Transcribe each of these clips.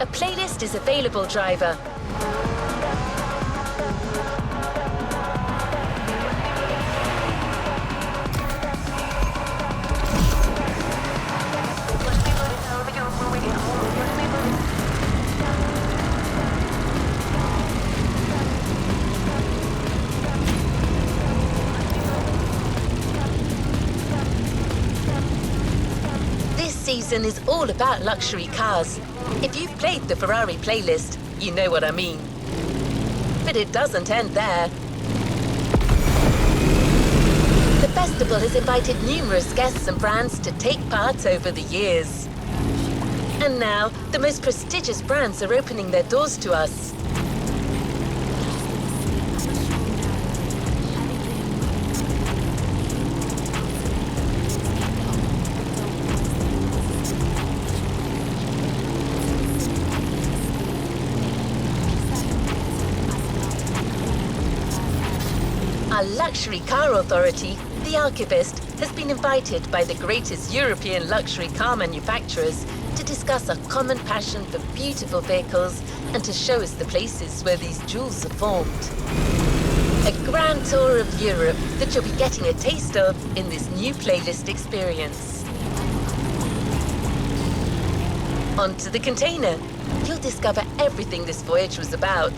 A playlist is available, driver. This season is all about luxury cars. If you've played the Ferrari playlist, you know what I mean. But it doesn't end there. The festival has invited numerous guests and brands to take part over the years. And now, the most prestigious brands are opening their doors to us. Our luxury car authority, the Archivist, has been invited by the greatest European luxury car manufacturers to discuss our common passion for beautiful vehicles and to show us the places where these jewels are formed. A grand tour of Europe that you'll be getting a taste of in this new playlist experience. Onto the container. You'll discover everything this voyage was about.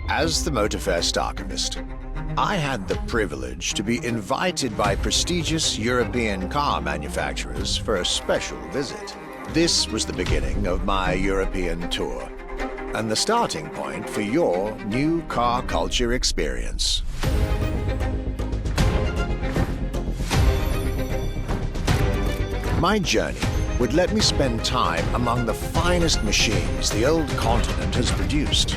As the Motorfest archivist, I had the privilege to be invited by prestigious European car manufacturers for a special visit. This was the beginning of my European tour, and the starting point for your new car culture experience. My journey would let me spend time among the finest machines the old continent has produced.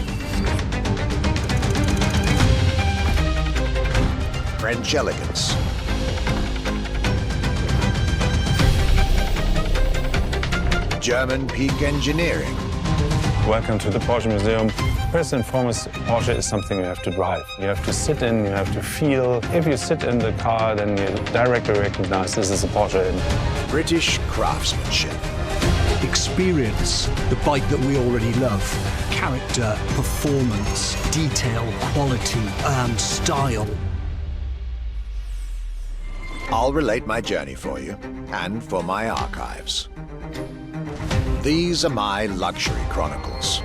French elegance, German peak engineering, Welcome to the Porsche Museum. First and foremost, Porsche is something you have to drive. You have to sit in, you have to feel. If you sit in the car, then you directly recognize this is a Porsche. British craftsmanship. Experience the bike that we already love. Character, performance, detail, quality, and style. I'll relate my journey for you, and for my archives. These are my Luxury Chronicles.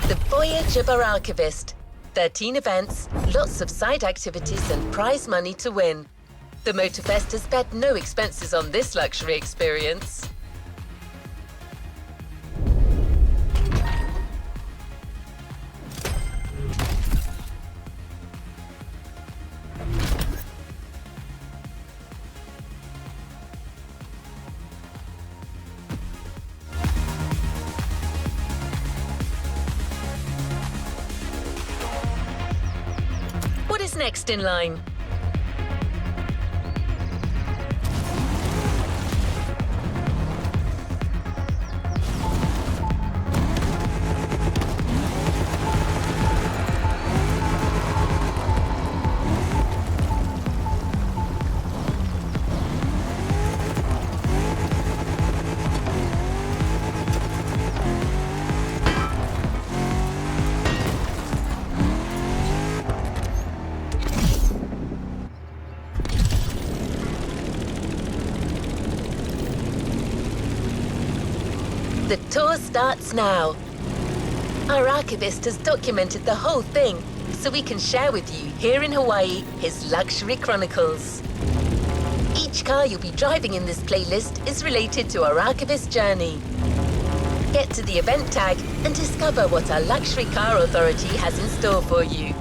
The Voyage of our Archivist. 13 events, lots of side activities and prize money to win. The Motorfest has spared no expenses on this luxury experience. What is next in line? The tour starts now. Our archivist has documented the whole thing, so we can share with you here in Hawaii his Luxury Chronicles. Each car you'll be driving in this playlist is related to our archivist journey. Get to the event tag and discover what our Luxury Car Authority has in store for you.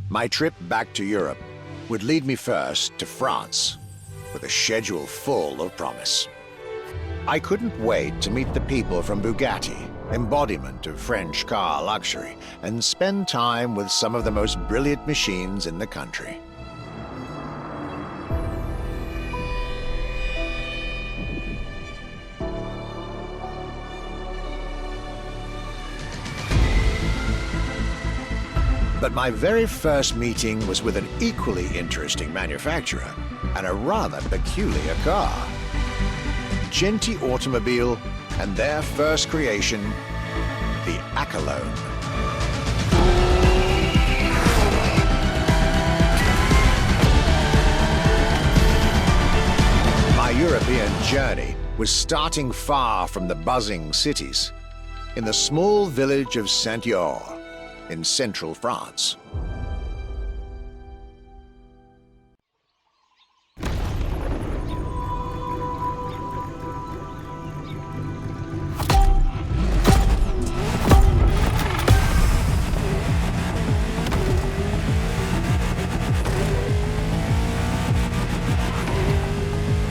My trip back to Europe would lead me first to France, with a schedule full of promise. I couldn't wait to meet the people from Bugatti, embodiment of French car luxury, and spend time with some of the most brilliant machines in the country. But my very first meeting was with an equally interesting manufacturer and a rather peculiar car. Genti automobile and their first creation, the Accolone. My European journey was starting far from the buzzing cities, in the small village of Saint-Yor in central France.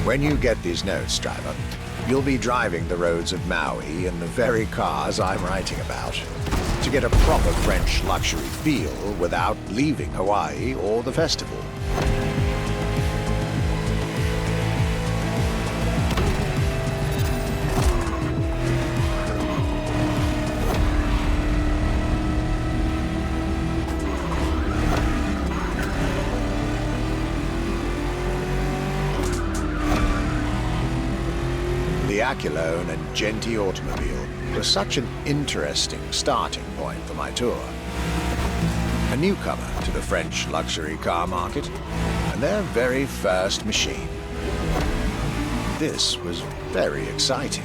When you get these notes, driver, you'll be driving the roads of Maui in the very cars I'm writing about, to get a proper French luxury feel without leaving Hawaii or the festival. The Accolone and Genti automobile was such an interesting starting point for my tour. A newcomer to the French luxury car market, and their very first machine. This was very exciting.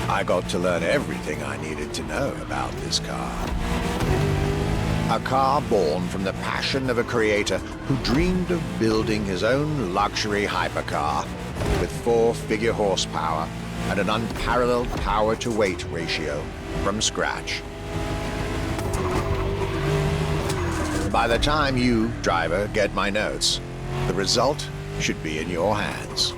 I got to learn everything I needed to know about this car. A car born from the passion of a creator who dreamed of building his own luxury hypercar with 4-figure horsepower and an unparalleled power-to-weight ratio from scratch. By the time you, driver, get my notes, the result should be in your hands.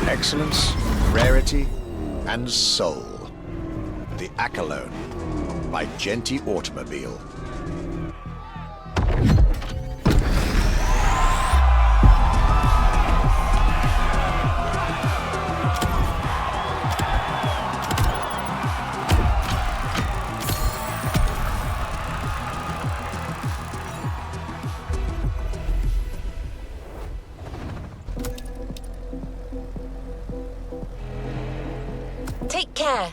Excellence, rarity, and soul. The Accolone by Genti Automobile. Take care.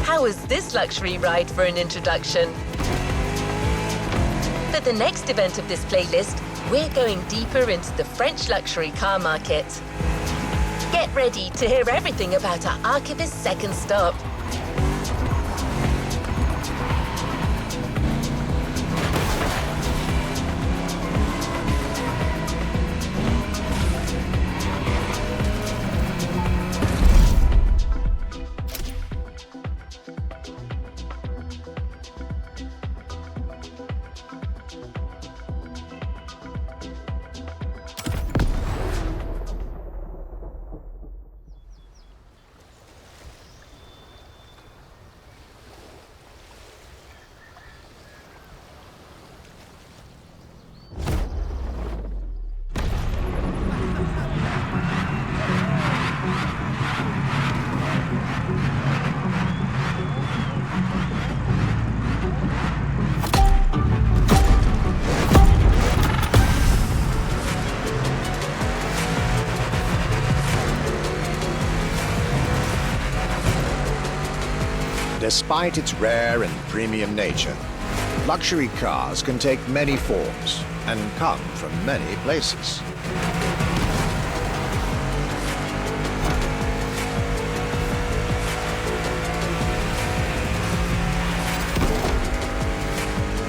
How was this luxury ride for an introduction? For the next event of this playlist, we're going deeper into the French luxury car market. Get ready to hear everything about our Archivist's second stop. Despite its rare and premium nature, luxury cars can take many forms and come from many places.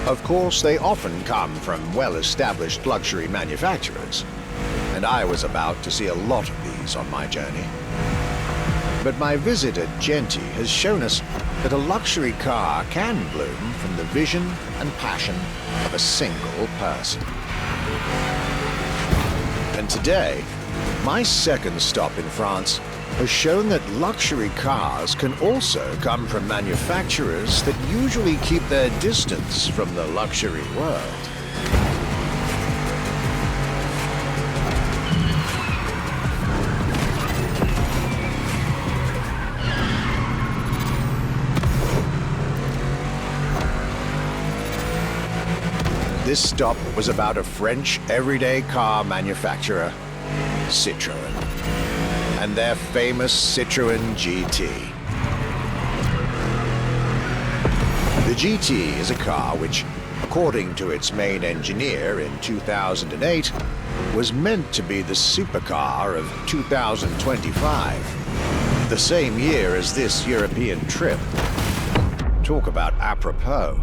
Of course, they often come from well-established luxury manufacturers, and I was about to see a lot of these on my journey. But my visit at Genti has shown us that a luxury car can bloom from the vision and passion of a single person. And today, my second stop in France has shown that luxury cars can also come from manufacturers that usually keep their distance from the luxury world. This stop was about a French everyday car manufacturer, Citroën, and their famous Citroën GT. The GT is a car which, according to its main engineer in 2008, was meant to be the supercar of 2025, the same year as this European trip. Talk about apropos.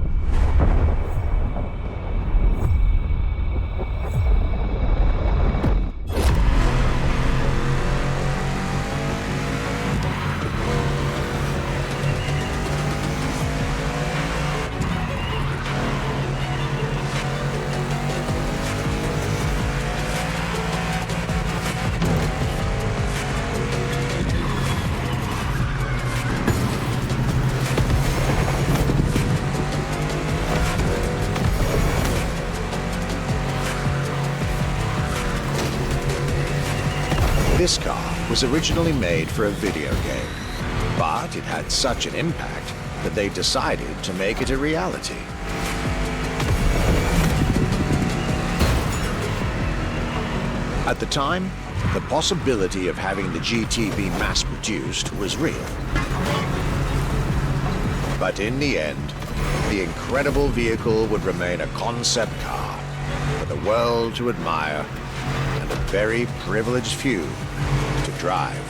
This car was originally made for a video game, But it had such an impact that they decided to make it a reality. At the time, the possibility of having the GT be mass-produced was real. But in the end, the incredible vehicle would remain a concept car for the world to admire and a very privileged few to drive.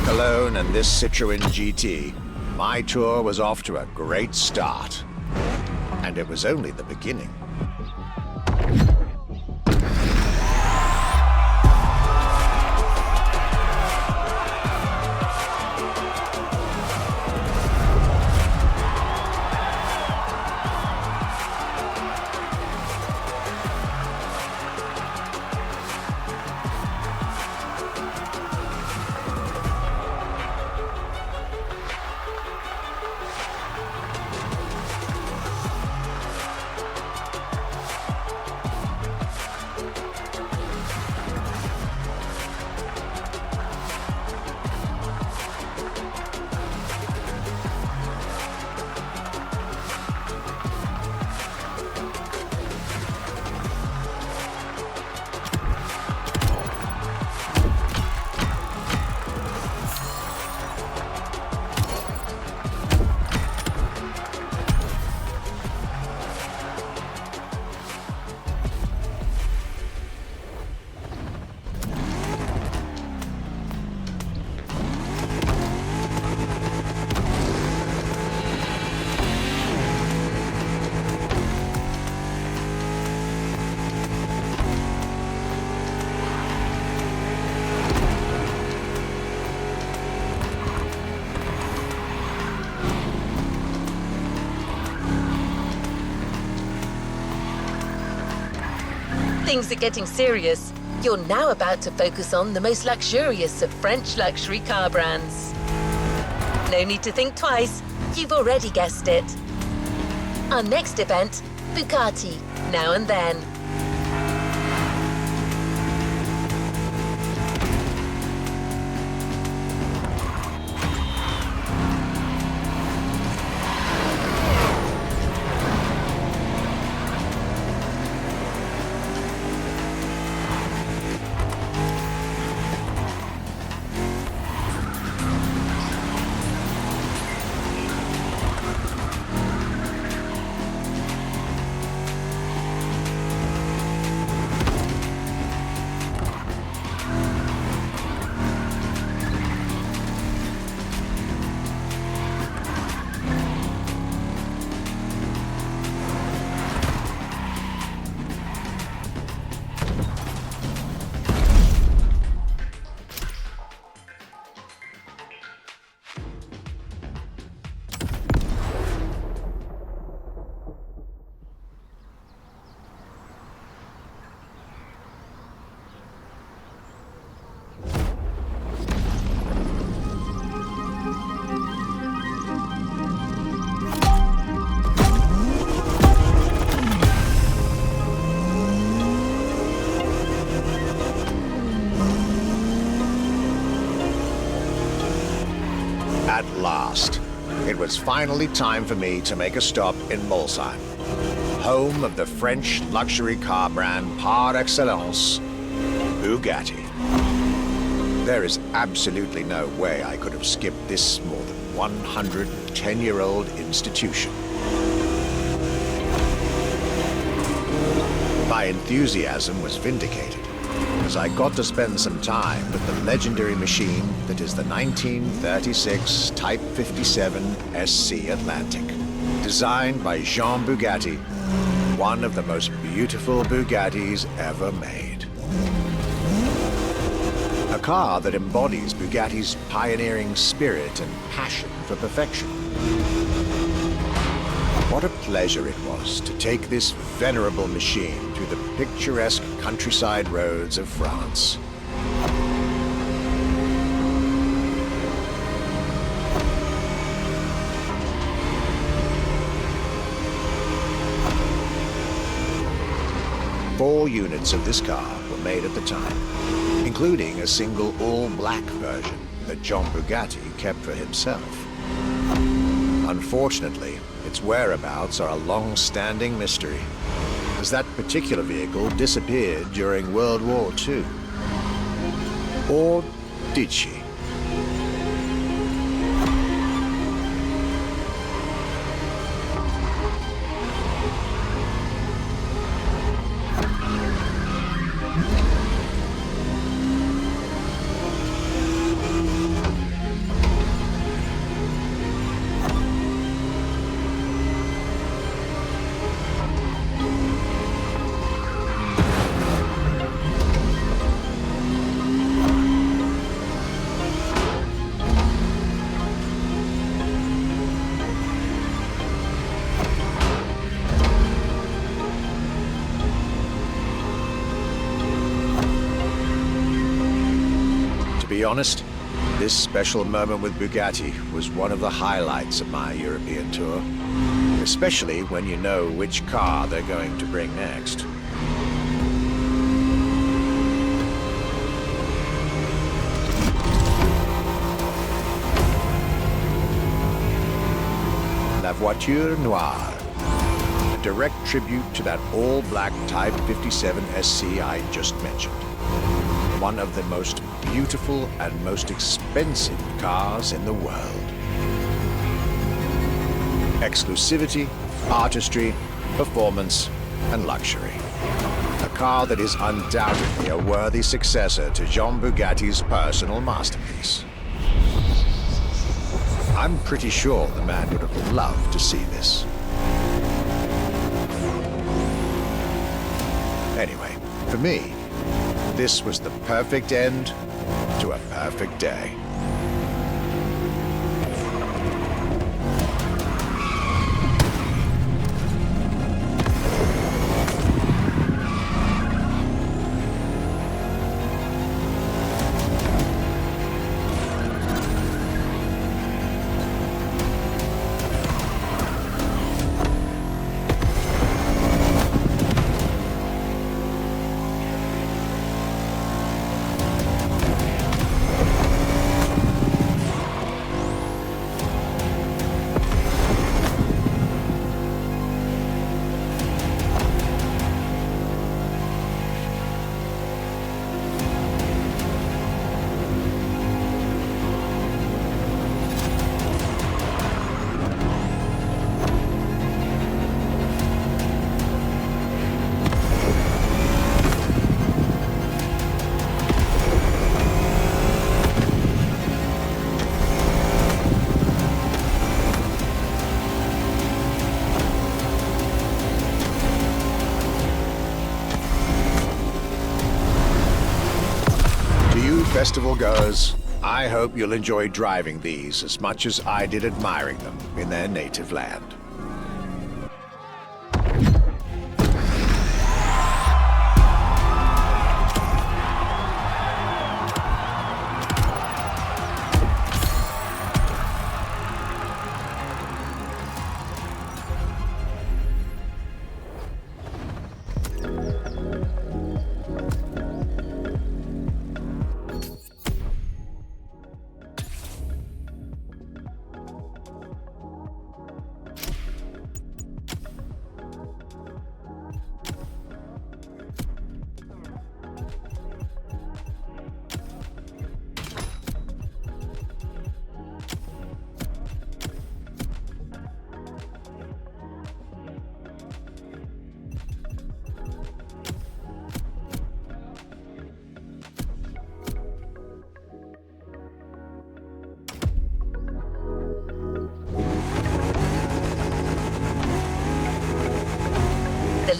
Alone and this Citroën GT, my tour was off to a great start. And it was only the beginning. Things are getting serious. You're now about to focus on the most luxurious of French luxury car brands. No need to think twice. You've already guessed it. Our next event, Bugatti, Now and Then. At last, it was finally time for me to make a stop in Molsheim, home of the French luxury car brand par excellence, Bugatti. There is absolutely no way I could have skipped this more than 110-year-old institution. My enthusiasm was vindicated, as I got to spend some time with the legendary machine that is the 1936 Type 57 SC Atlantic, designed by Jean Bugatti, one of the most beautiful Bugattis ever made. A car that embodies Bugatti's pioneering spirit and passion for perfection. What a pleasure it was to take this venerable machine through the picturesque countryside roads of France. Four units of this car were made at the time, including a single all-black version that Jean Bugatti kept for himself. Unfortunately, its whereabouts are a long-standing mystery, as that particular vehicle disappeared during World War II. Or did she? To be honest, this special moment with Bugatti was one of the highlights of my European tour, especially when you know which car they're going to bring next. La Voiture Noire, a direct tribute to that all-black Type 57 SC I just mentioned. One of the most beautiful and most expensive cars in the world. Exclusivity, artistry, performance, and luxury. A car that is undoubtedly a worthy successor to Jean Bugatti's personal masterpiece. I'm pretty sure the man would have loved to see this. Anyway, for me, this was the perfect end to a perfect day. Festival goers, I hope you'll enjoy driving these as much as I did admiring them in their native land.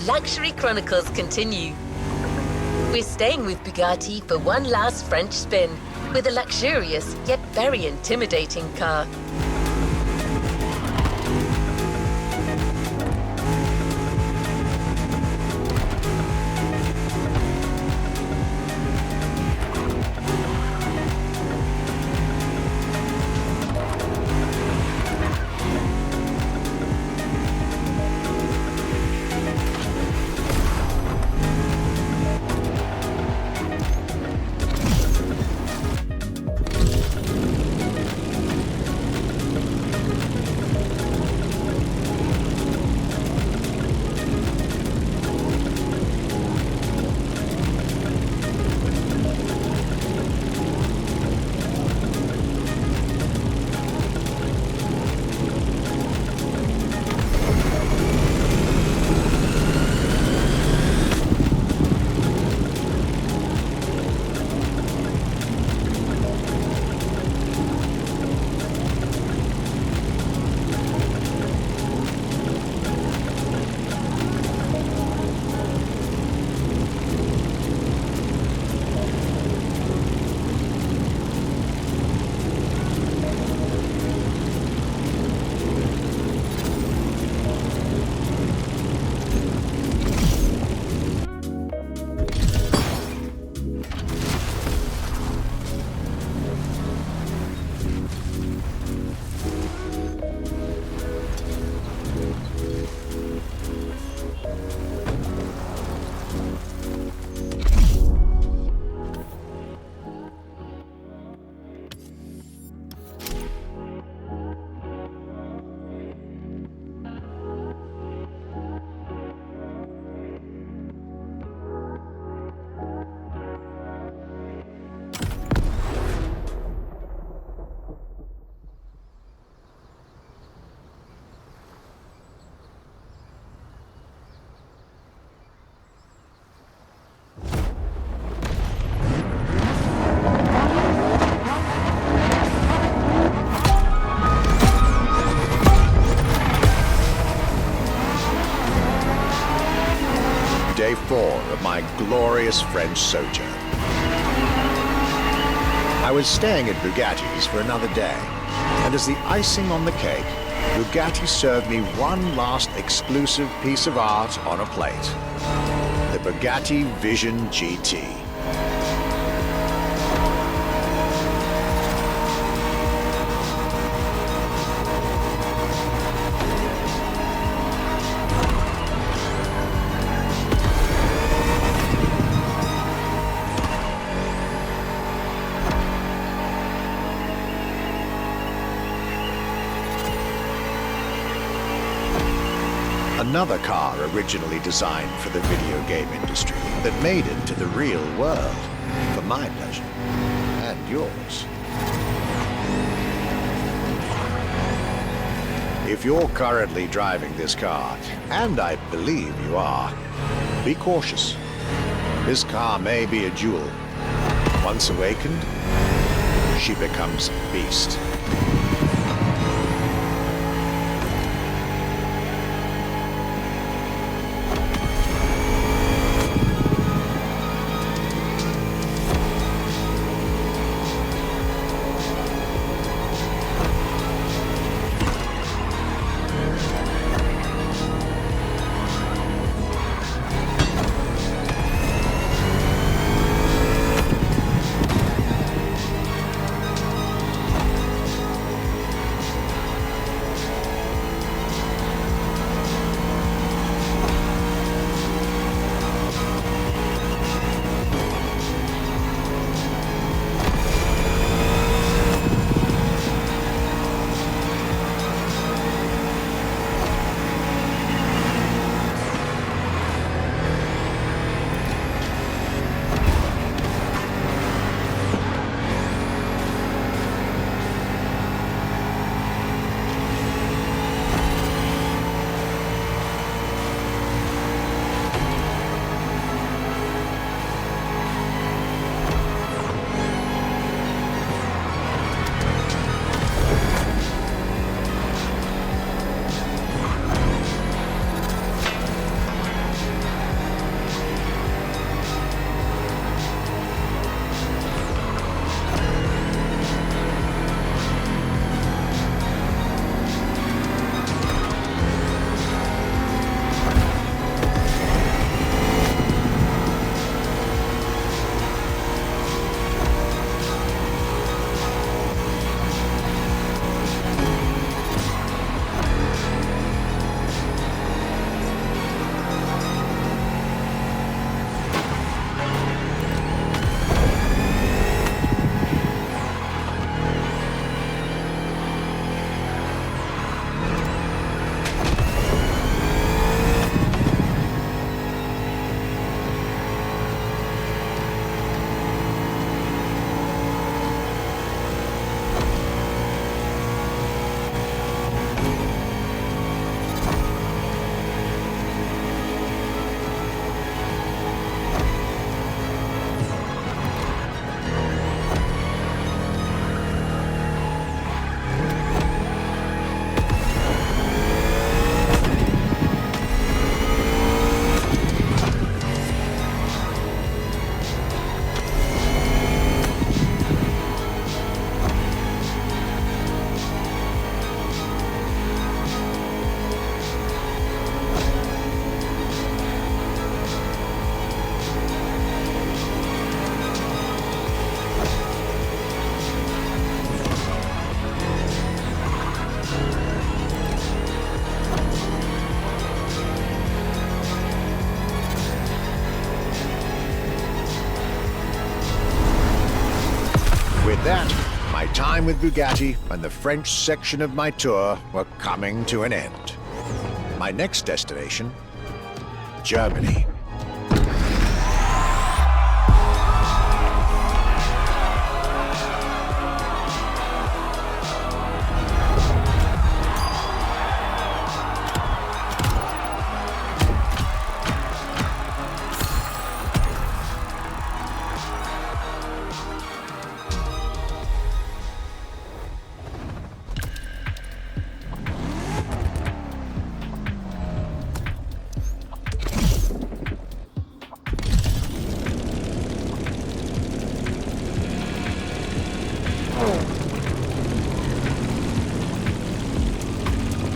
Luxury Chronicles continue. We're staying with Bugatti for one last French spin with a luxurious yet very intimidating car. Day 4 of my glorious French sojourn. I was staying at Bugatti's for another day, and as the icing on the cake, Bugatti served me one last exclusive piece of art on a plate. The Bugatti Vision GT. Another car originally designed for the video game industry that made it to the real world, for my pleasure and yours. If you're currently driving this car, and I believe you are, be cautious. This car may be a jewel. Once awakened, she becomes a beast. With that, my time with Bugatti and the French section of my tour were coming to an end. My next destination, Germany.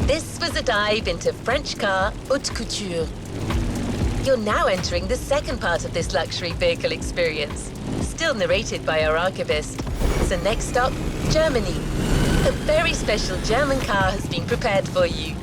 This was a dive into French car haute couture. You're now entering the second part of this luxury vehicle experience, still narrated by our archivist. So next stop, Germany. A very special German car has been prepared for you.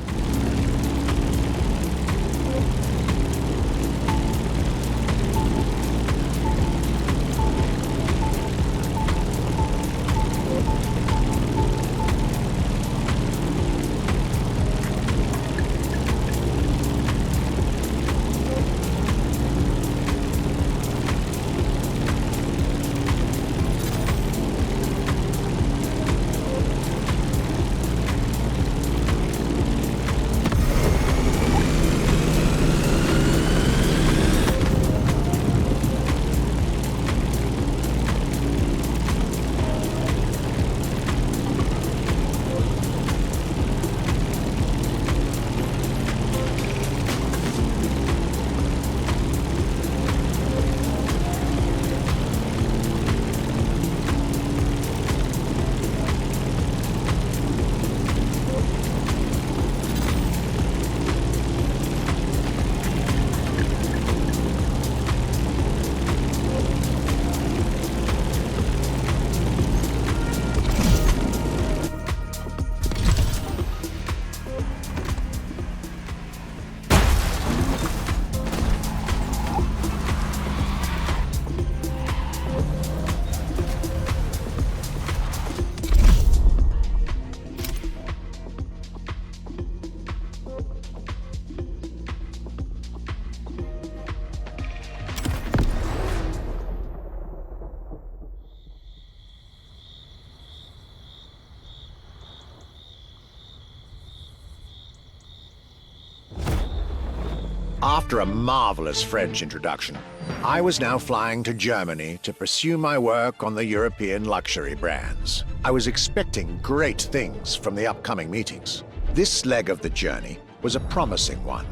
After a marvelous French introduction, I was now flying to Germany to pursue my work on the European luxury brands. I was expecting great things from the upcoming meetings. This leg of the journey was a promising one,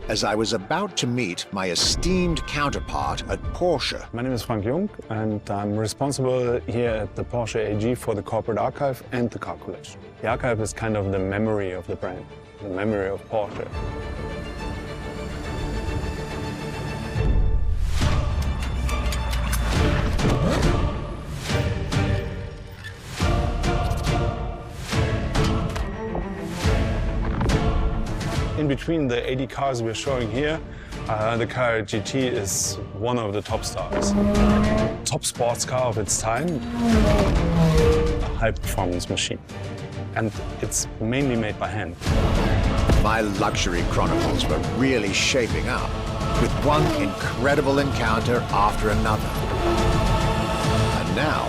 as I was about to meet my esteemed counterpart at Porsche. My name is Frank Jung, and I'm responsible here at the Porsche AG for the corporate archive and the car collection. The archive is kind of the memory of the brand, the memory of Porsche. In between the 80 cars we're showing here, the car GT is one of the top stars. Top sports car of its time, a high-performance machine. And it's mainly made by hand. My luxury chronicles were really shaping up, with one incredible encounter after another. And now,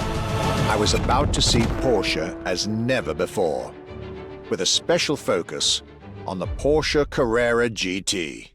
I was about to see Porsche as never before, with a special focus on the Porsche Carrera GT.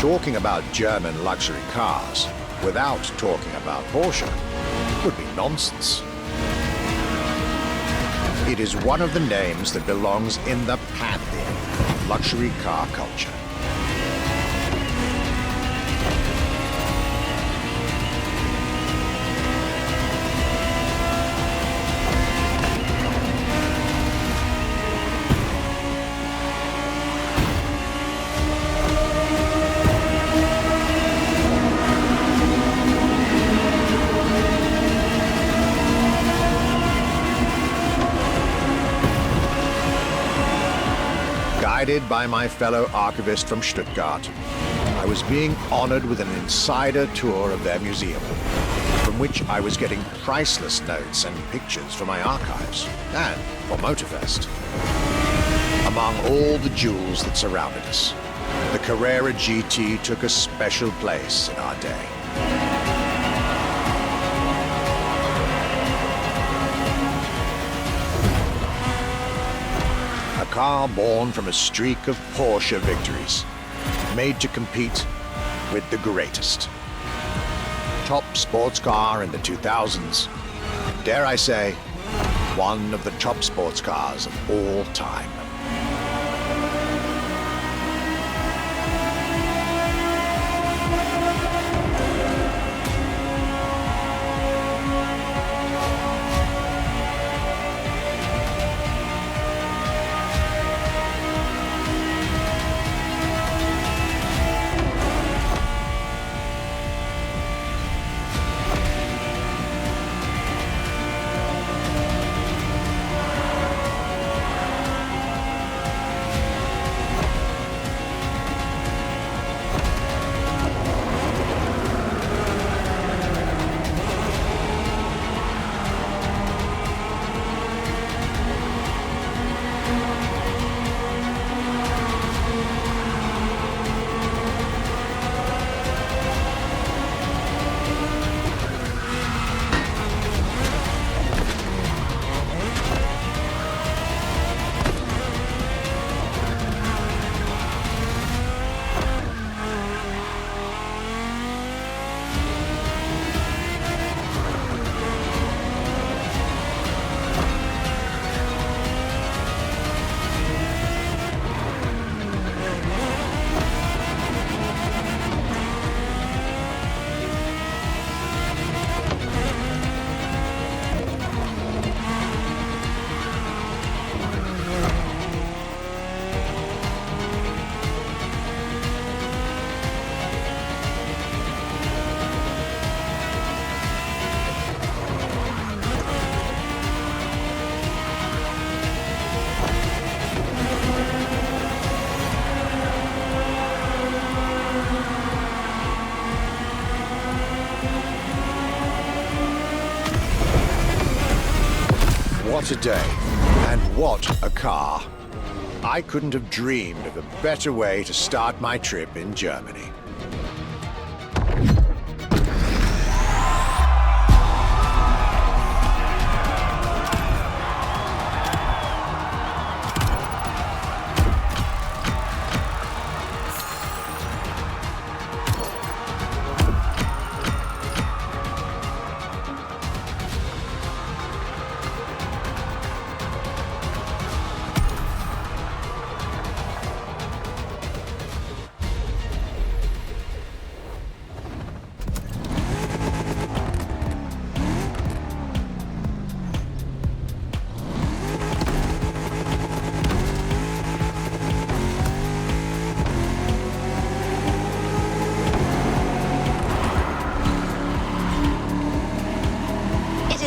Talking about German luxury cars without talking about Porsche would be nonsense. It is one of the names that belongs in the pantheon of luxury car culture. guided by my fellow archivist from Stuttgart, I was being honored with an insider tour of their museum, from which I was getting priceless notes and pictures for my archives and for Motorfest. Among all the jewels that surrounded us, the Carrera GT took a special place in our day. A car born from a streak of Porsche victories, made to compete with the greatest. Top sports car in the 2000s, dare I say, one of the top sports cars of all time. What a day, and what a car. I couldn't have dreamed of a better way to start my trip in Germany.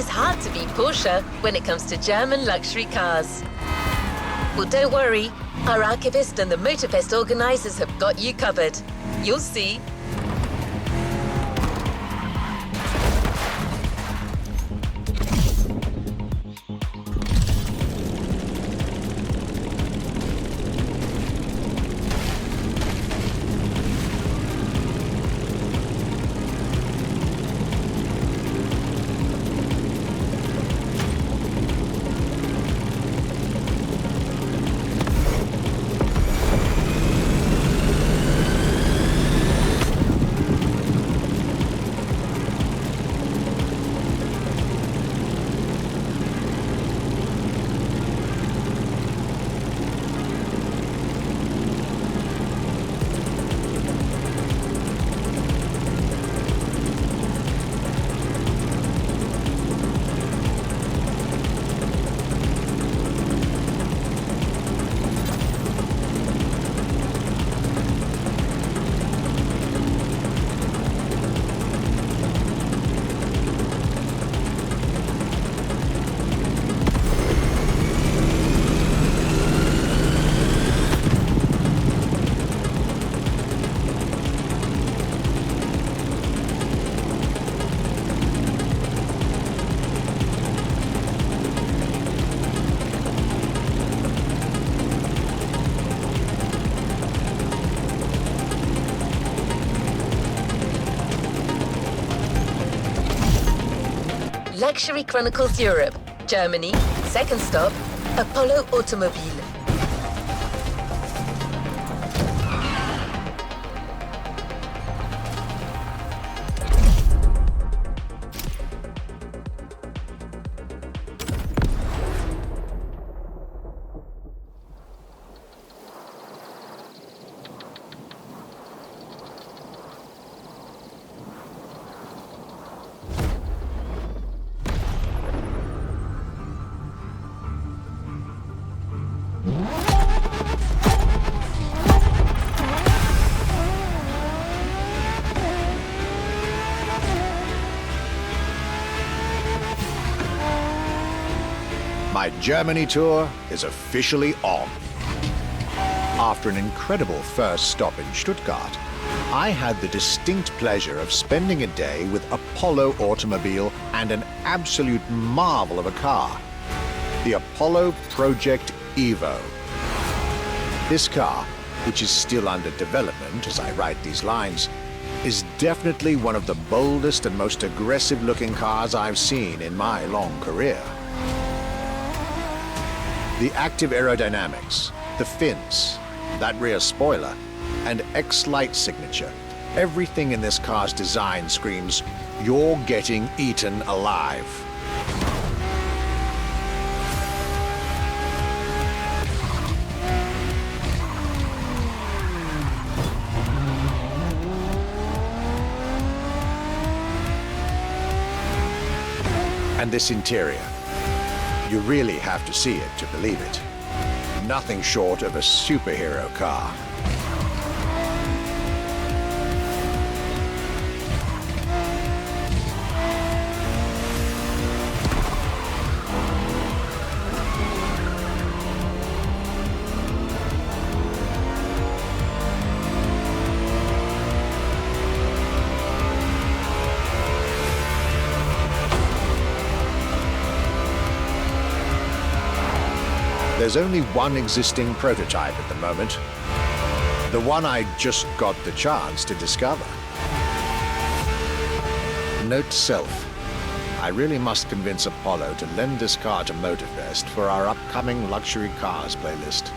Hard to beat Porsche when it comes to German luxury cars. Well, don't worry. Our archivist and the Motorfest organizers have got you covered. You'll see. Luxury Chronicles Europe, Germany, second stop, Apollo Automobile. My Germany tour is officially on. After an incredible first stop in Stuttgart, I had the distinct pleasure of spending a day with Apollo Automobile and an absolute marvel of a car, the Apollo Project Evo. This car, which is still under development as I write these lines, is definitely one of the boldest and most aggressive-looking cars I've seen in my long career. The active aerodynamics, the fins, that rear spoiler, and X-Light signature, everything in this car's design screams, "You're getting eaten alive." And this interior. You really have to see it to believe it. Nothing short of a superhero car. There's only one existing prototype at the moment. The one I just got the chance to discover. Note to self. I really must convince Apollo to lend this car to Motorfest for our upcoming luxury cars playlist.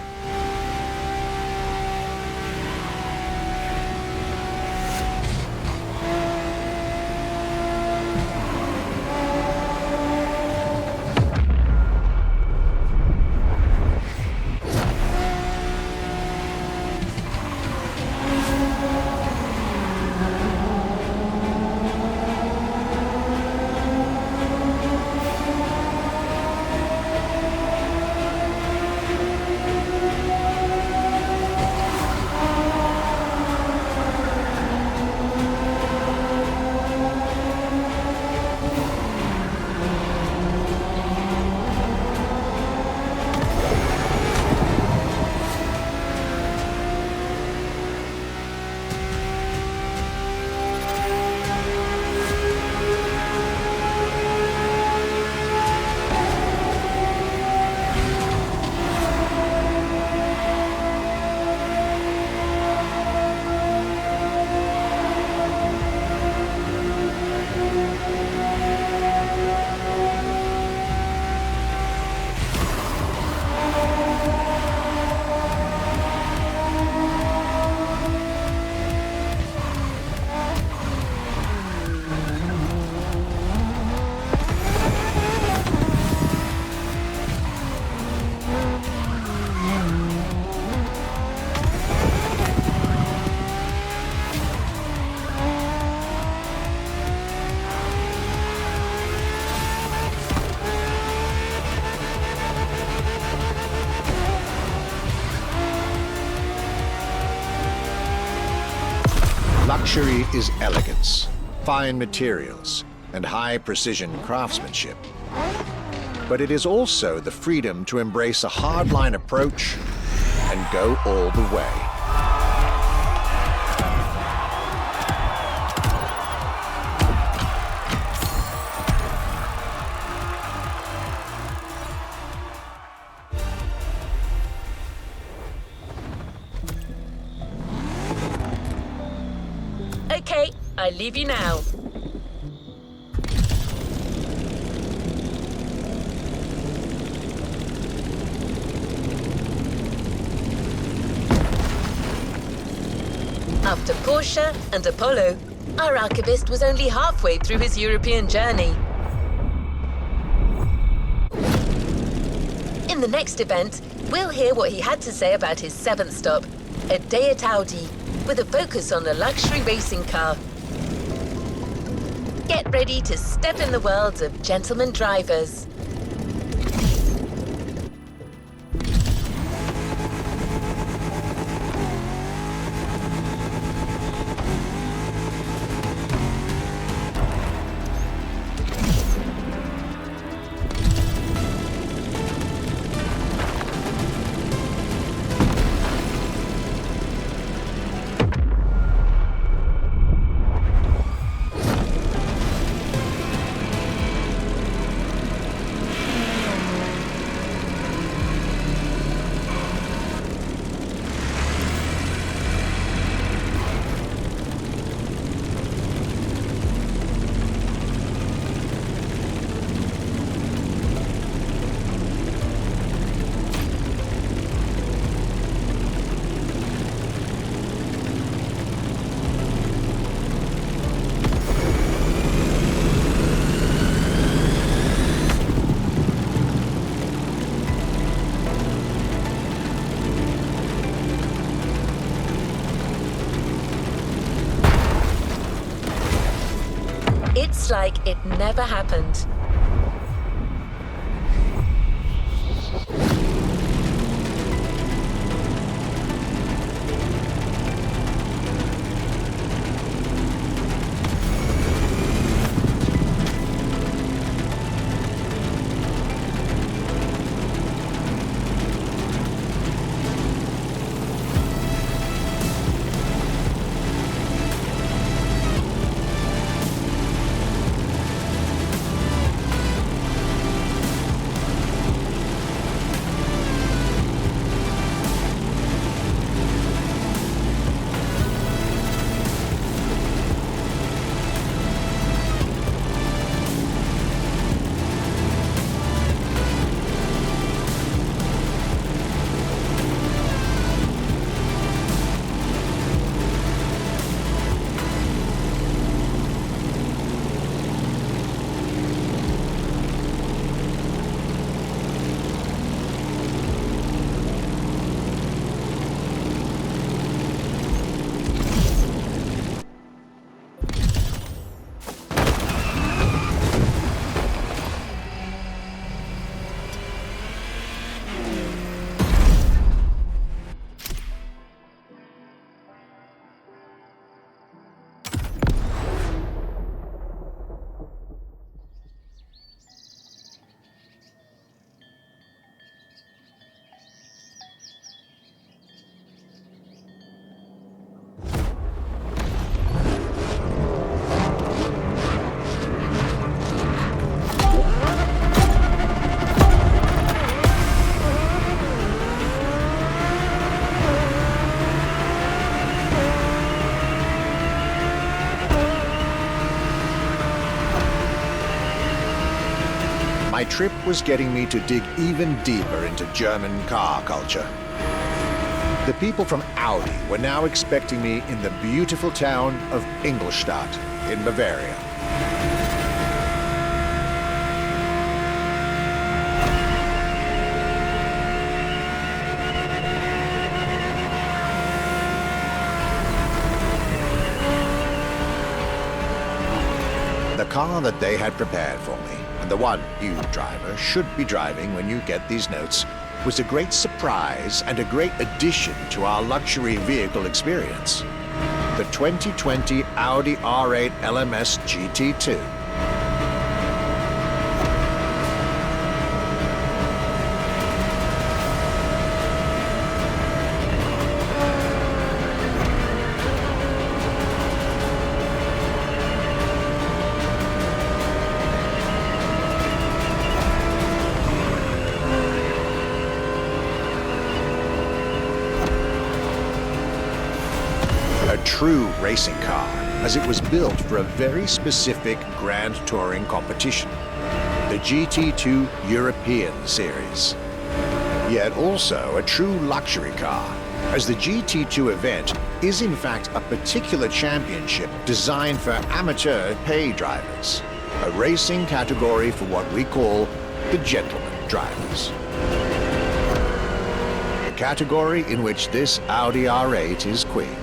Luxury is elegance, fine materials, and high-precision craftsmanship. But it is also the freedom to embrace a hardline approach and go all the way. Okay, I leave you now. After Porsche and Apollo, our archivist was only halfway through his European journey. In the next event, we'll hear what he had to say about his 7th stop, a day at Audi, with a focus on a luxury racing car. Get ready to step in the world of gentleman drivers. It's like it never happened. My trip was getting me to dig even deeper into German car culture. The people from Audi were now expecting me in the beautiful town of Ingolstadt in Bavaria. The car that they had prepared for me, and the one you, driver, should be driving when you get these notes, was a great surprise and a great addition to our luxury vehicle experience. The 2020 Audi R8 LMS GT2. A true racing car, as it was built for a very specific grand touring competition, the GT2 European Series. Yet also a true luxury car, as the GT2 event is in fact a particular championship designed for amateur pay drivers, a racing category for what we call the gentleman drivers. A category in which this Audi R8 is queen.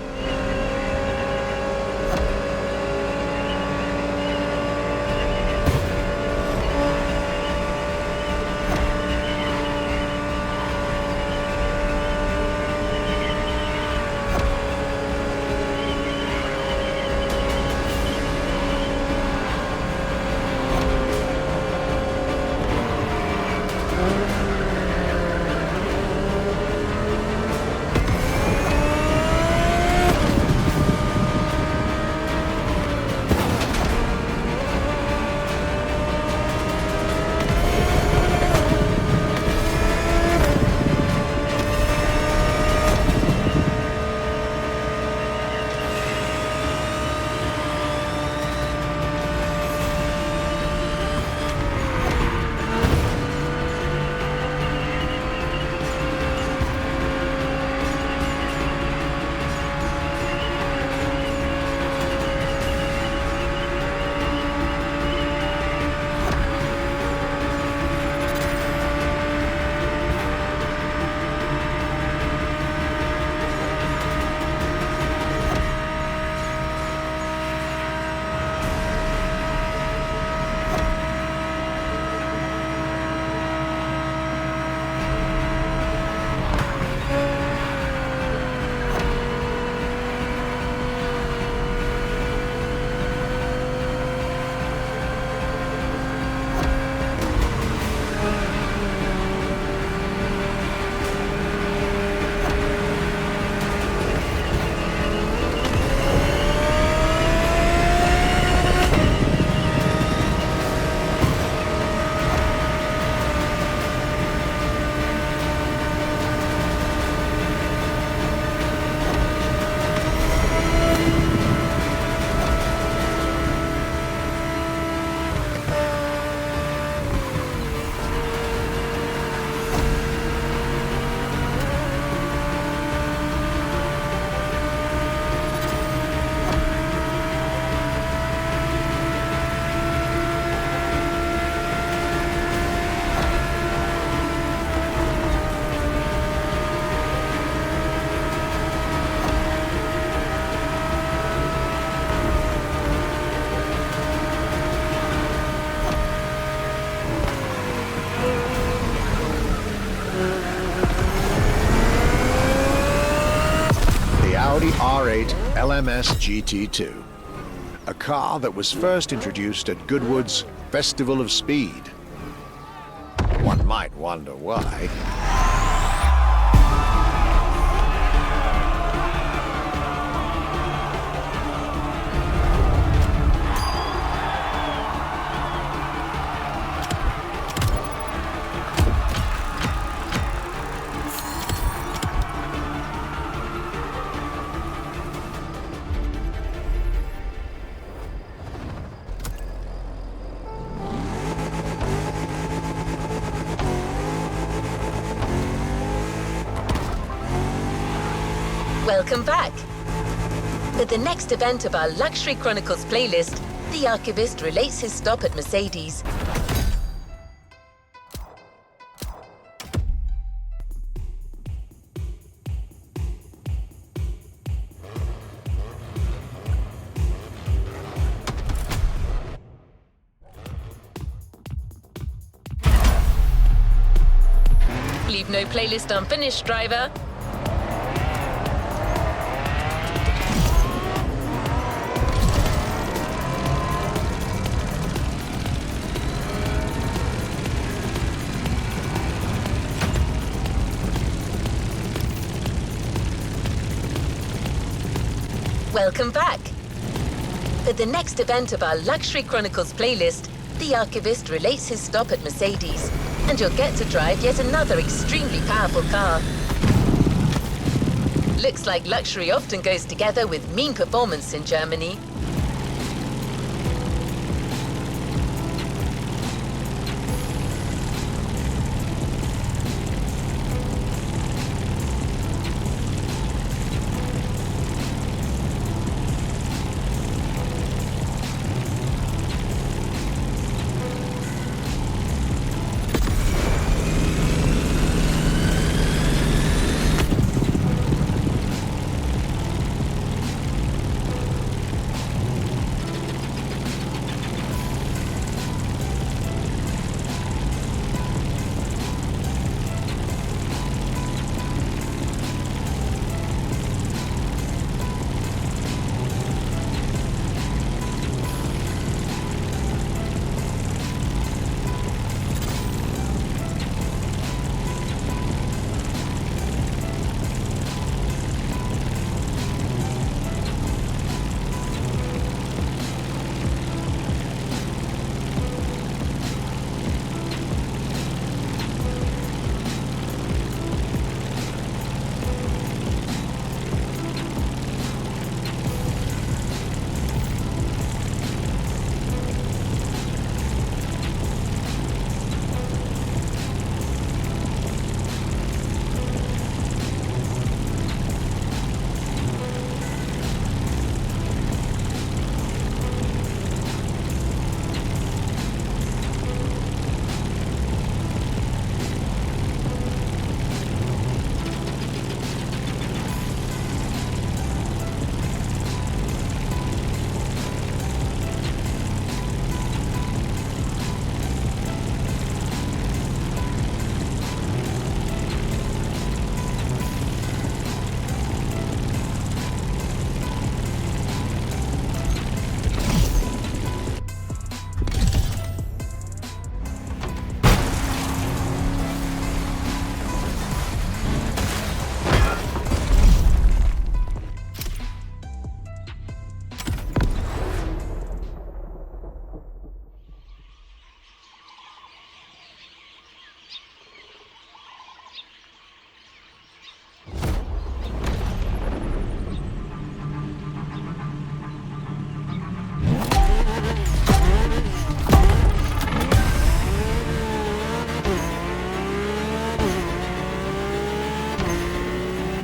R8 LMS GT2, a car that was first introduced at Goodwood's Festival of Speed. One might wonder why. Welcome back! For the next event of our Luxury Chronicles playlist, the archivist relates his stop at Mercedes. Leave no playlist unfinished, driver. Welcome back! For the next event of our Luxury Chronicles playlist, the archivist relates his stop at Mercedes, and you'll get to drive yet another extremely powerful car. Looks like luxury often goes together with mean performance in Germany.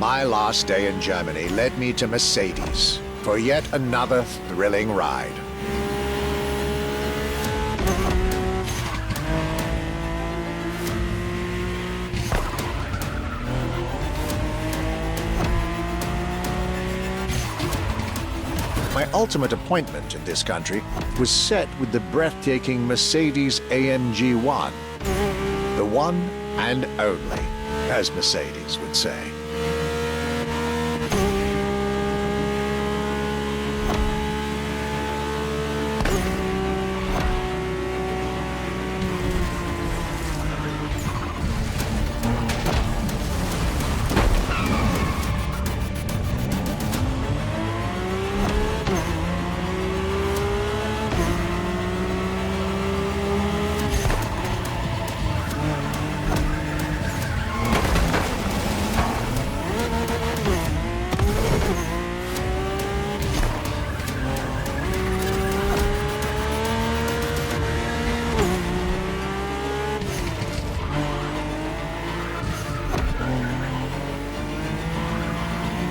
My last day in Germany led me to Mercedes for yet another thrilling ride. My ultimate appointment in this country was set with the breathtaking Mercedes AMG 1. The one and only, as Mercedes would say.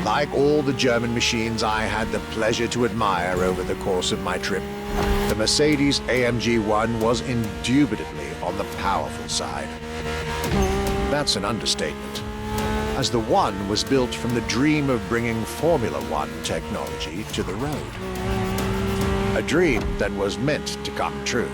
Like all the German machines I had the pleasure to admire over the course of my trip, the Mercedes AMG 1 was indubitably on the powerful side. That's an understatement, as the One was built from the dream of bringing Formula One technology to the road. A dream that was meant to come true.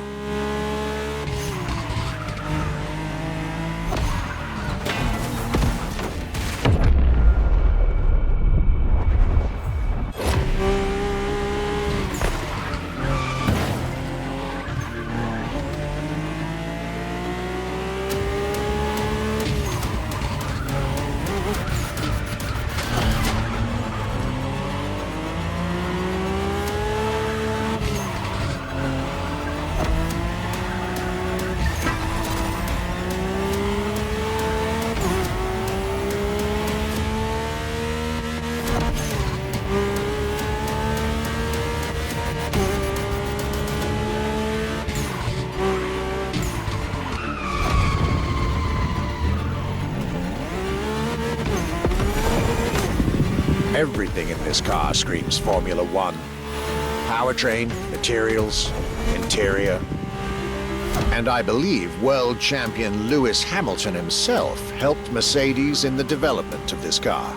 Everything in this car screams Formula One. Powertrain, materials, interior. And I believe world champion Lewis Hamilton himself helped Mercedes in the development of this car.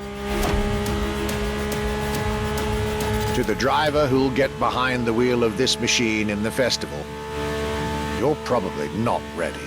To the driver who'll get behind the wheel of this machine in the festival, you're probably not ready.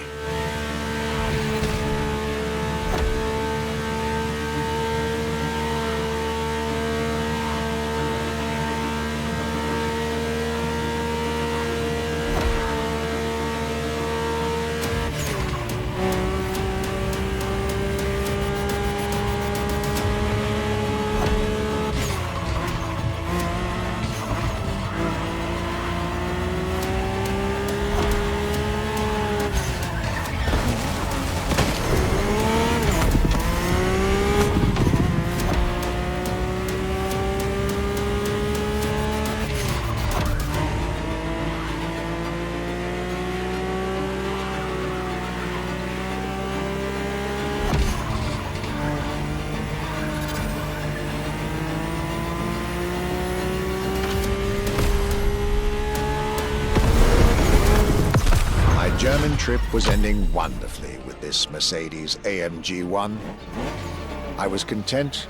German trip was ending wonderfully with this Mercedes AMG 1. I was content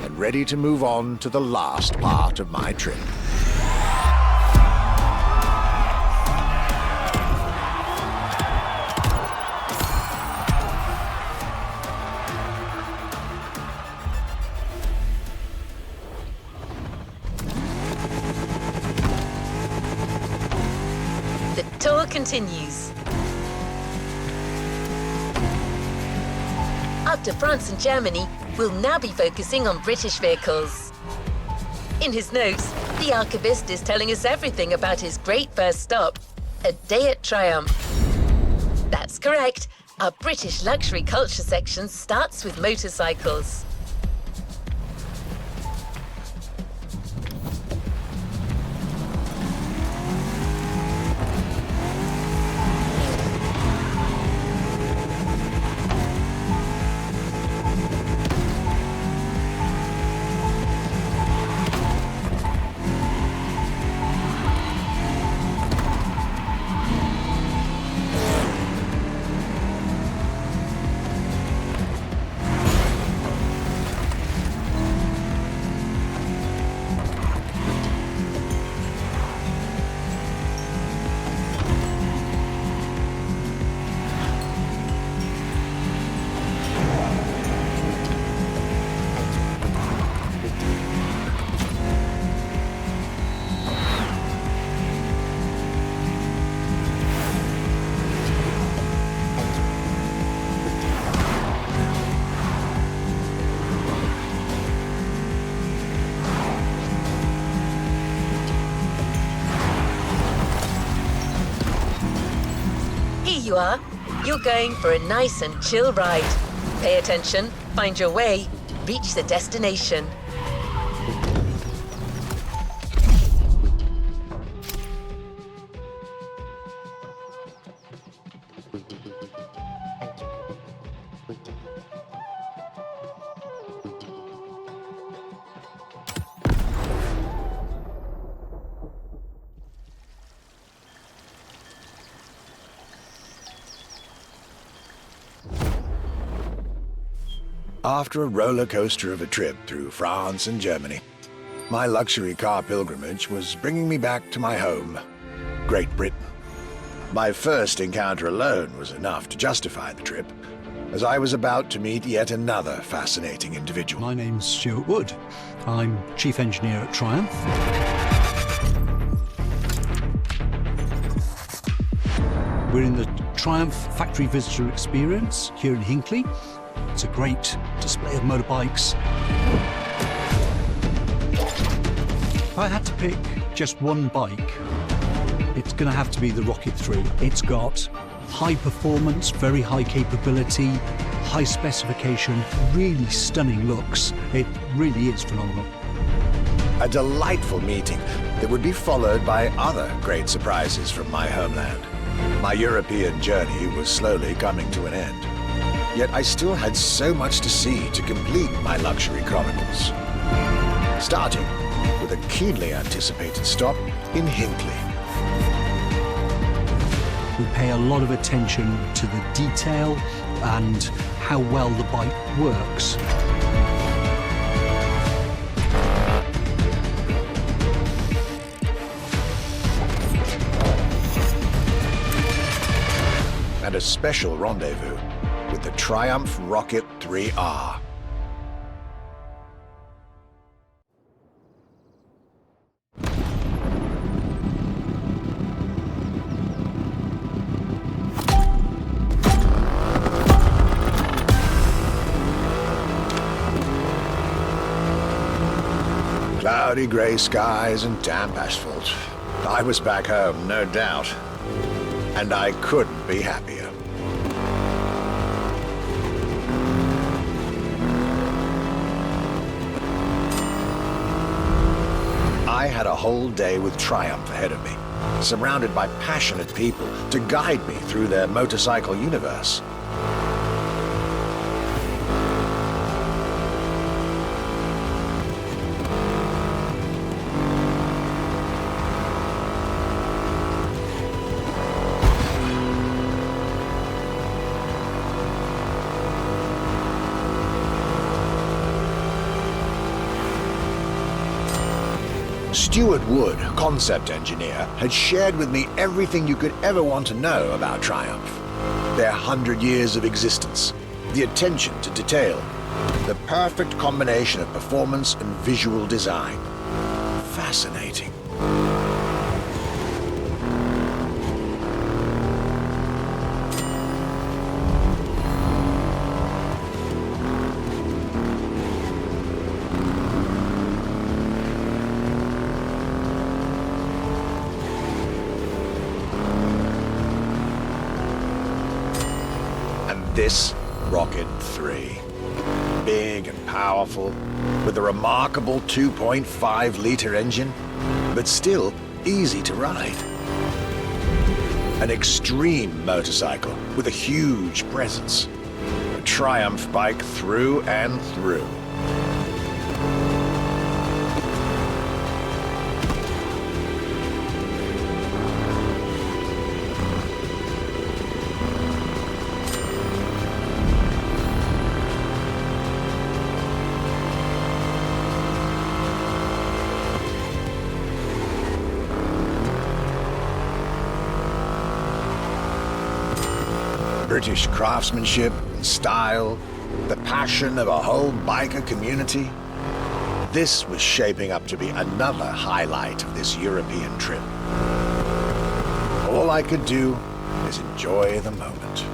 and ready to move on to the last part of my trip. The tour continues. After France and Germany, we'll now be focusing on British vehicles. In his notes, the archivist is telling us everything about his great first stop, a day at Triumph. That's correct. Our British luxury culture section starts with motorcycles. you are, you're going for a nice and chill ride. Pay attention, find your way, reach the destination. After a roller coaster of a trip through France and Germany, my luxury car pilgrimage was bringing me back to my home, Great Britain. My first encounter alone was enough to justify the trip, as I was about to meet yet another fascinating individual. My name's Stuart Wood. I'm Chief Engineer at Triumph. We're in the Triumph Factory Visitor Experience here in Hinckley. It's a great display of motorbikes. If I had to pick just one bike, it's going to have to be the Rocket 3. It's got high performance, very high capability, high specification, really stunning looks. It really is phenomenal. A delightful meeting that would be followed by other great surprises from my homeland. My European journey was slowly coming to an end. Yet I still had so much to see to complete my Luxury Chronicles. Starting with a keenly anticipated stop in Hinckley. We pay a lot of attention to the detail and how well the bike works. And a special rendezvous with the Triumph Rocket 3R. Cloudy grey skies and damp asphalt. I was back home, no doubt. And I couldn't be happier. I had a whole day with Triumph ahead of me, surrounded by passionate people to guide me through their motorcycle universe. Stuart Wood, concept engineer, had shared with me everything you could ever want to know about Triumph. Their 100 years of existence, the attention to detail, the perfect combination of performance and visual design. Fascinating. This Rocket 3. Big and powerful, with a remarkable 2.5-litre engine, but still easy to ride. An extreme motorcycle with a huge presence. A Triumph bike through and through. British craftsmanship and style, the passion of a whole biker community. This was shaping up to be another highlight of this European trip. All I could do is enjoy the moment.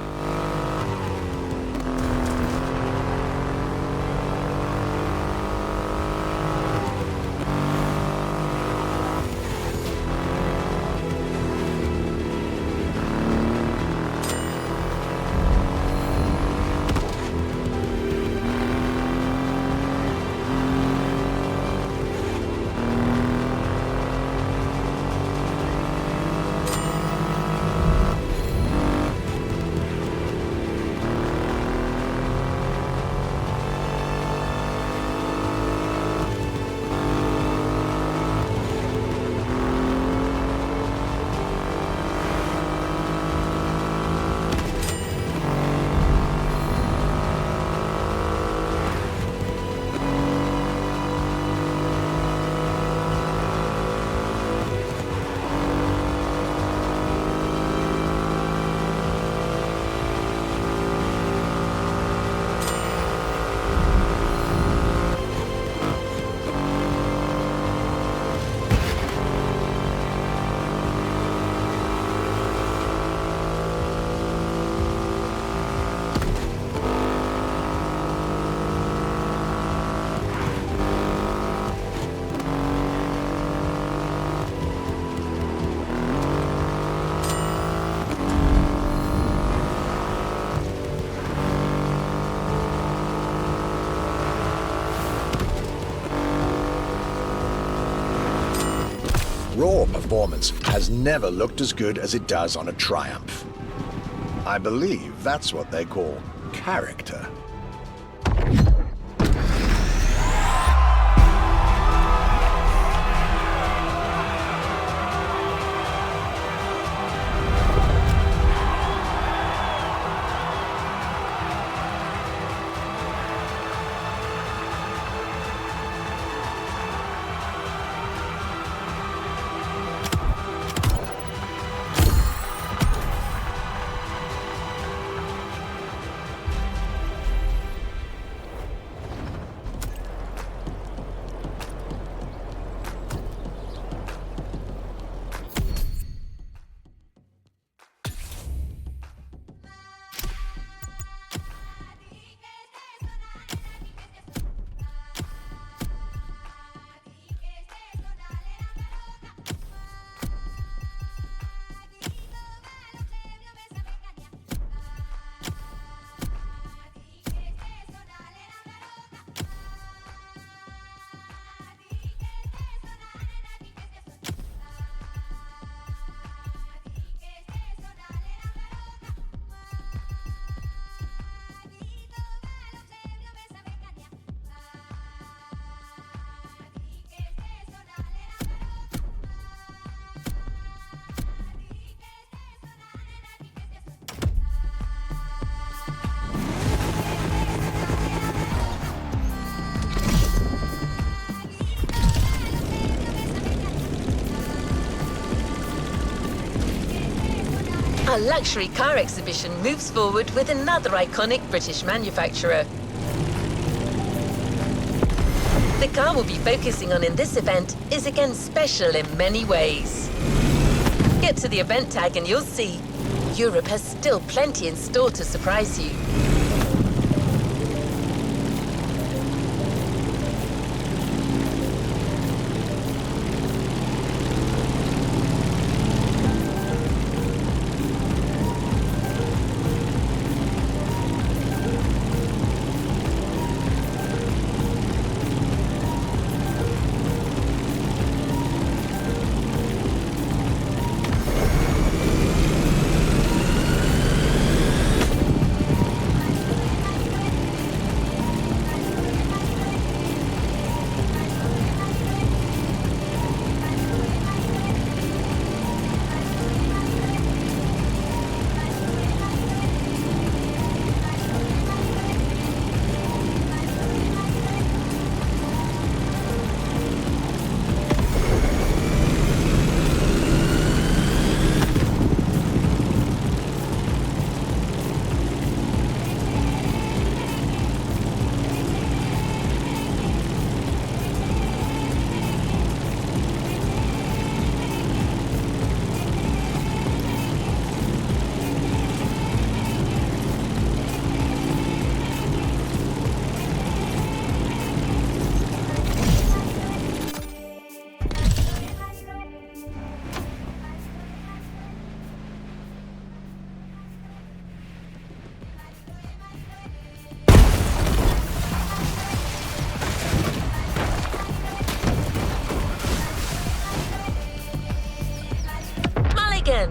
raw performance has never looked as good as it does on a Triumph. I believe that's what they call character. Our luxury car exhibition moves forward with another iconic British manufacturer. The car we'll be focusing on in this event is again special in many ways. Get to the event tag and you'll see Europe has still plenty in store to surprise you. Mulligan!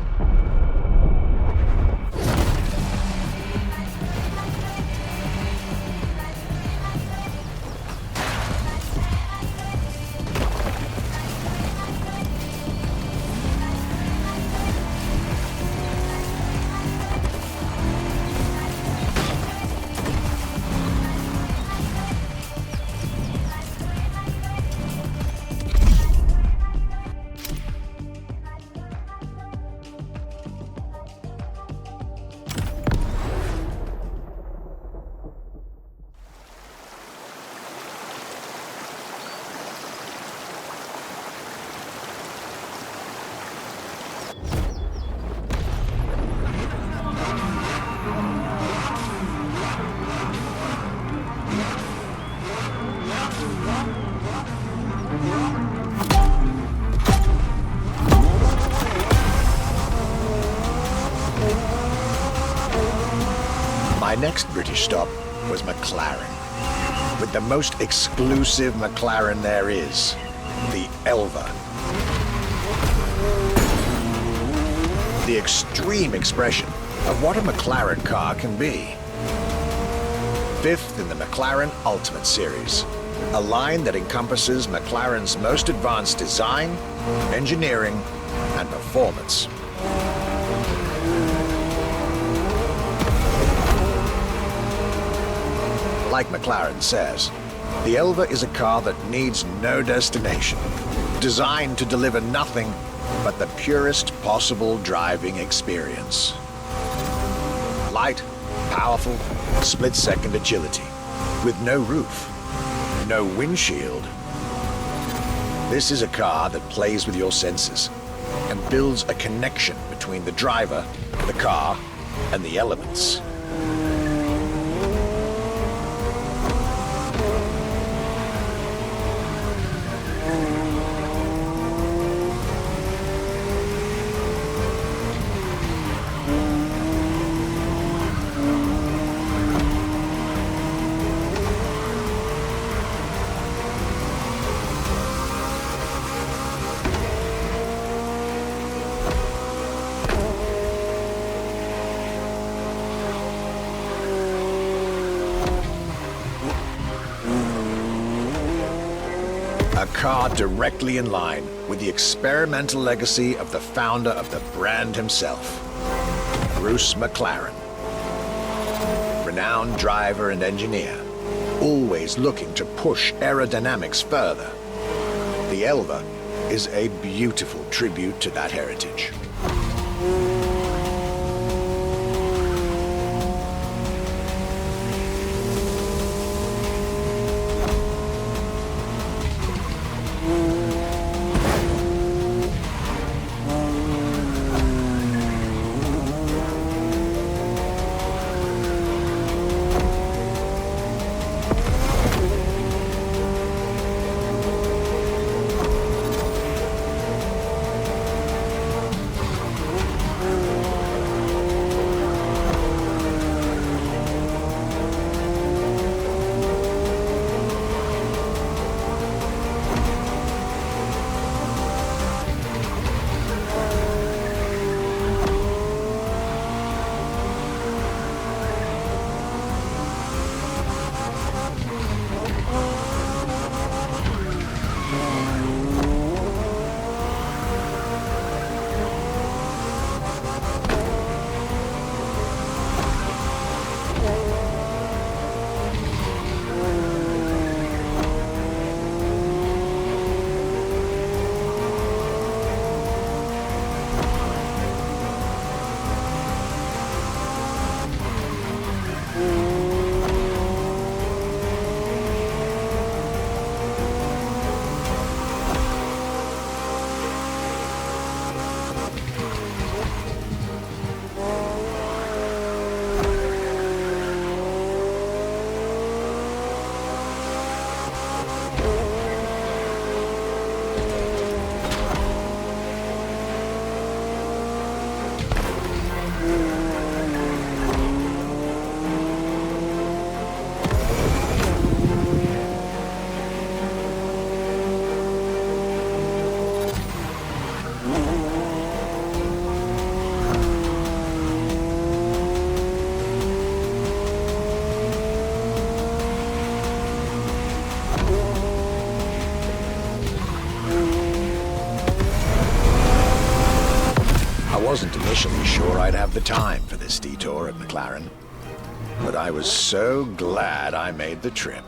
My next British stop was McLaren, with the most exclusive McLaren there is, the Elva. the extreme expression of what a McLaren car can be. Fifth in the McLaren Ultimate Series, a line that encompasses McLaren's most advanced design, engineering, and performance. Like McLaren says, the Elva is a car that needs no destination, designed to deliver nothing but the purest possible driving experience. Light, powerful, split-second agility, with no roof, no windshield. This is a car that plays with your senses and builds a connection between the driver, the car, and the elements. A car directly in line with the experimental legacy of the founder of the brand himself, Bruce McLaren. Renowned driver and engineer, always looking to push aerodynamics further. The Elva is a beautiful tribute to that heritage. I wasn't initially sure I'd have the time for this detour at McLaren, but I was so glad I made the trip.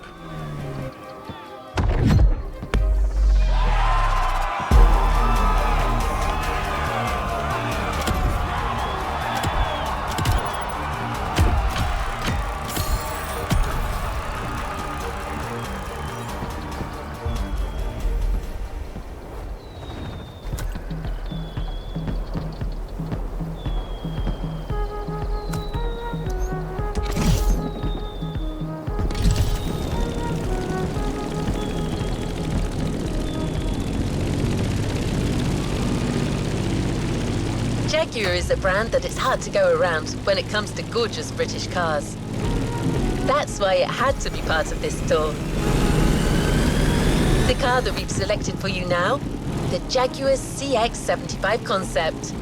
Jaguar is a brand that it's hard to go around when it comes to gorgeous British cars. That's why it had to be part of this tour. The car that we've selected for you now, the Jaguar CX-75 concept.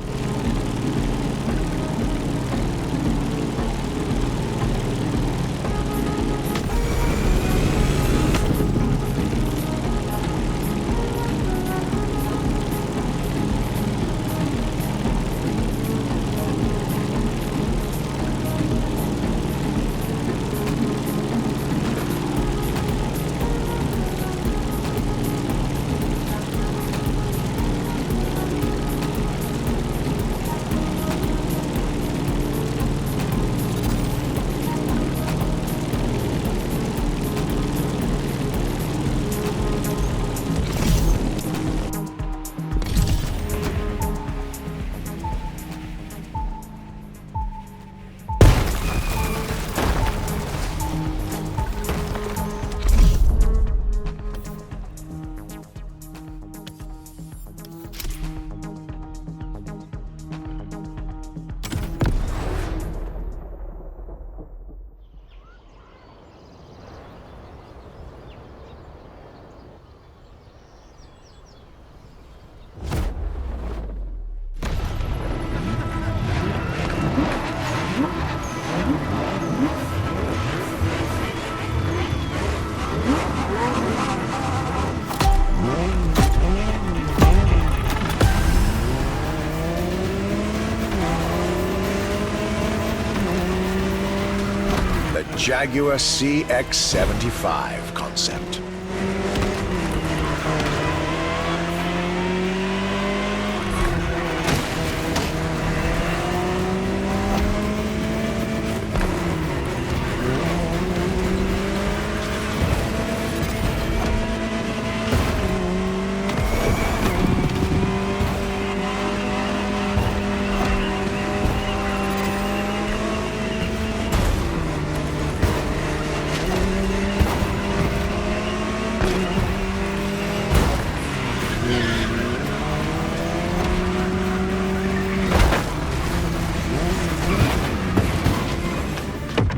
Jaguar CX-75 concept.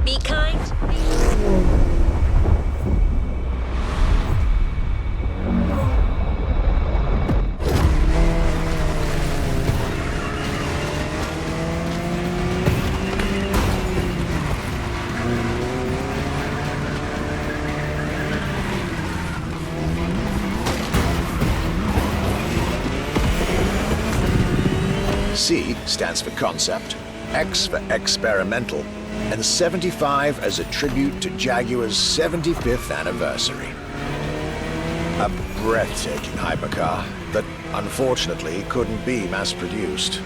Be kind. C stands for concept, X for experimental, and 75 as a tribute to Jaguar's 75th anniversary. A breathtaking hypercar that unfortunately couldn't be mass-produced.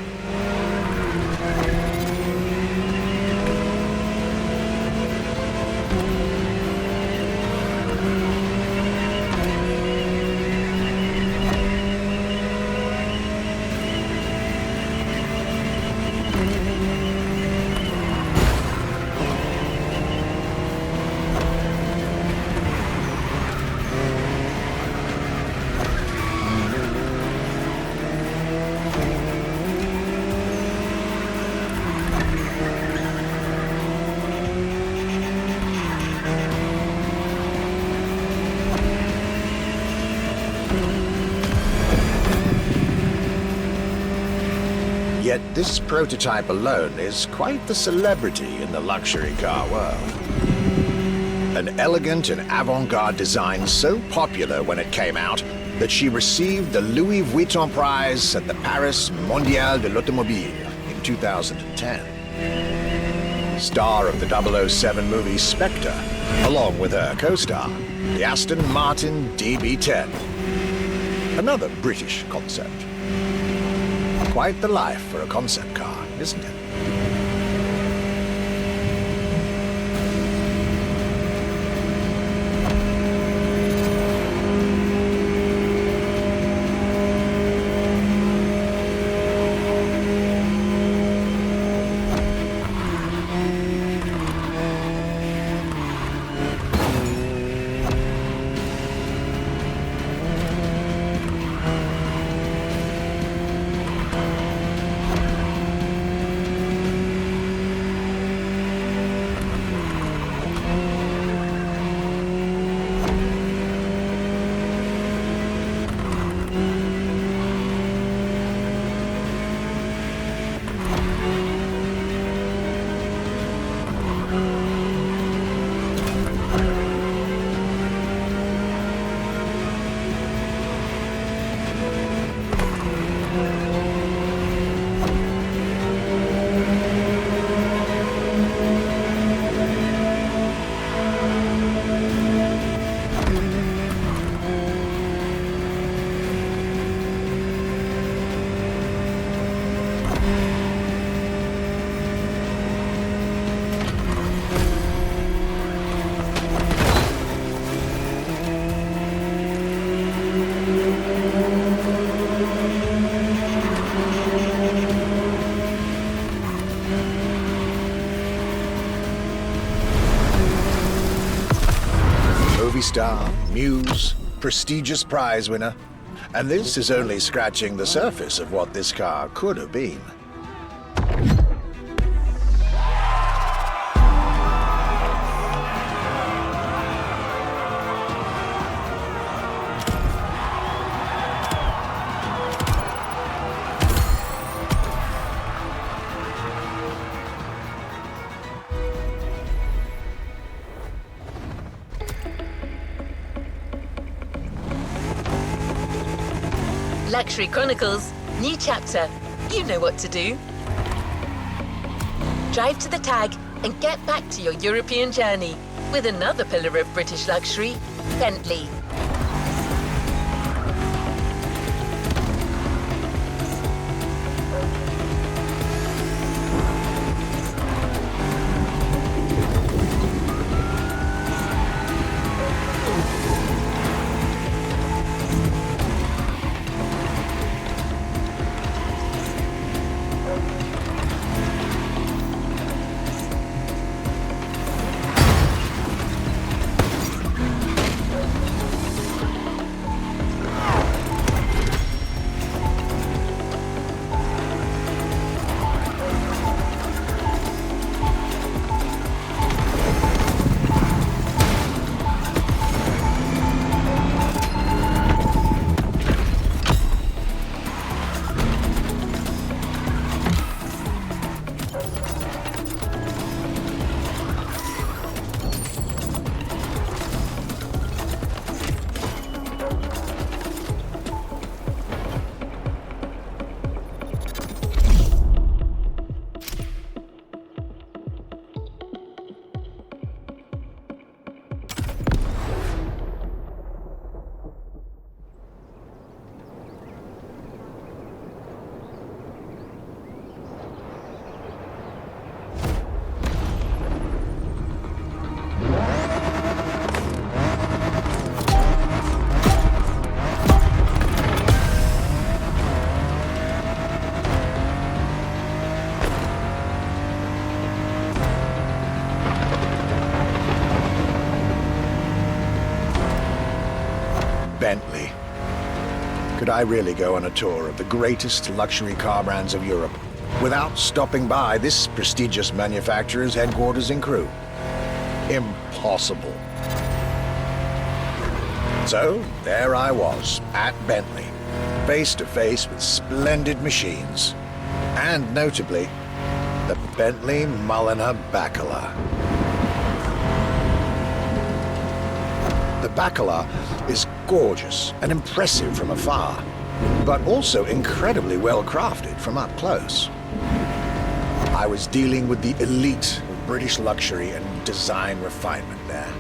Yet this prototype alone is quite the celebrity in the luxury car world. An elegant and avant-garde design so popular when it came out that she received the Louis Vuitton prize at the Paris Mondial de l'Automobile in 2010. Star of the 007 movie Spectre, along with her co-star, the Aston Martin DB10. Another British concept. Quite the life for a concept car, isn't it? Movie star, muse, prestigious prize winner. And this is only scratching the surface of what this car could have been. Luxury Chronicles, new chapter. You know what to do. Drive to the tag and get back to your European journey with another pillar of British luxury, Bentley. Bentley. Could I really go on a tour of the greatest luxury car brands of Europe without stopping by this prestigious manufacturer's headquarters in Crewe? Impossible. So there I was, at Bentley, face to face with splendid machines, and notably, the Bentley Mulliner Bacala. The Bacala is gorgeous and impressive from afar, but also incredibly well crafted from up close. I was dealing with the elite of British luxury and design refinement there.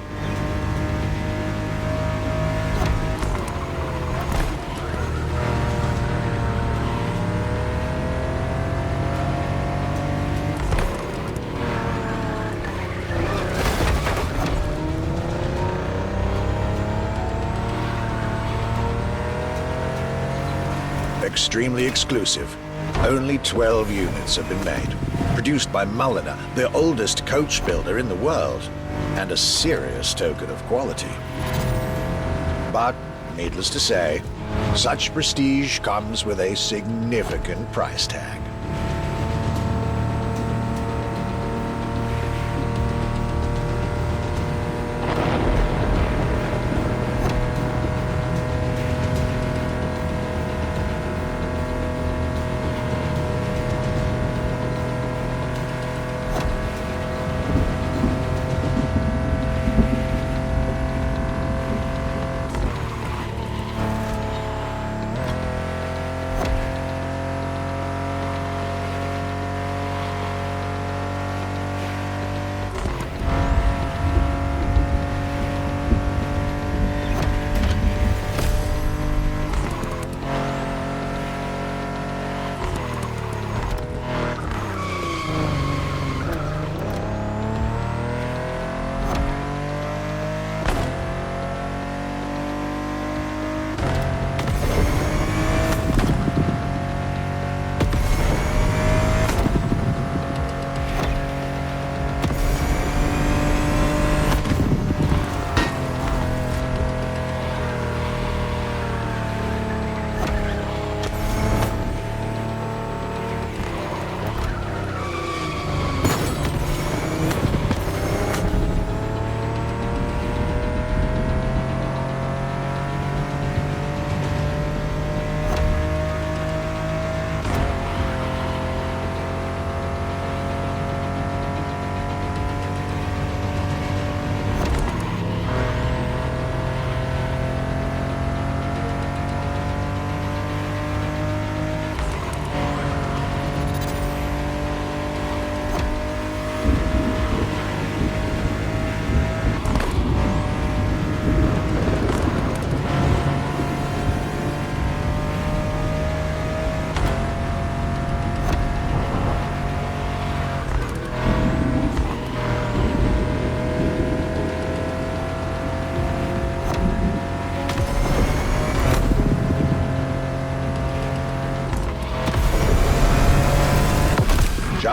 Extremely exclusive. Only 12 units have been made. Produced by Mulliner, the oldest coach builder in the world, and a serious token of quality. But, needless to say, such prestige comes with a significant price tag.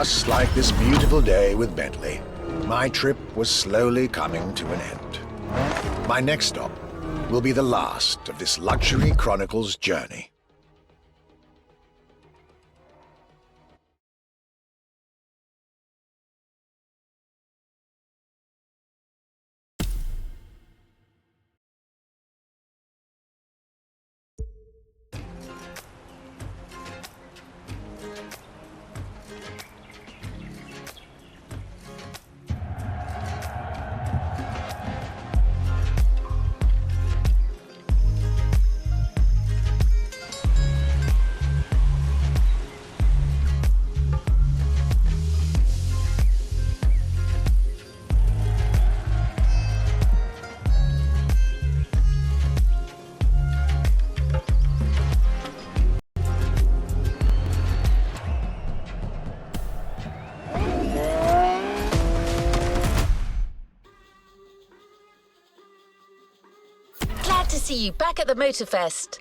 Just like this beautiful day with Bentley, my trip was slowly coming to an end. My next stop will be the last of this Luxury Chronicles journey. Glad to see you back at the Motorfest.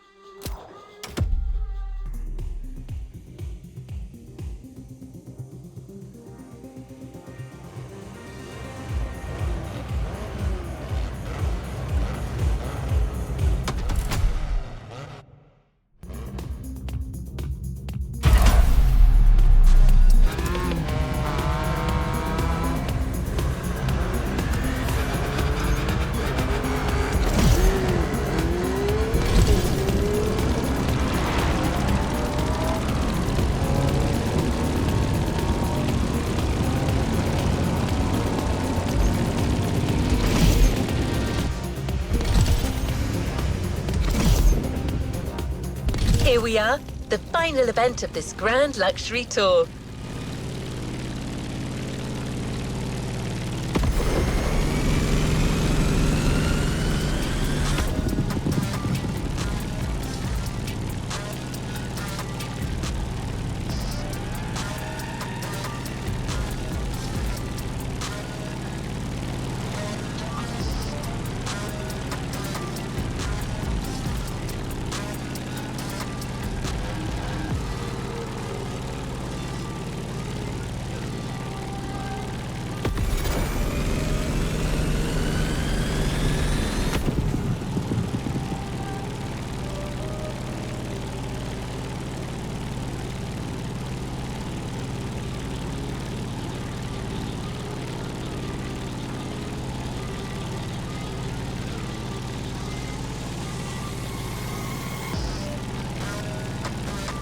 Here we are, the final event of this grand luxury tour.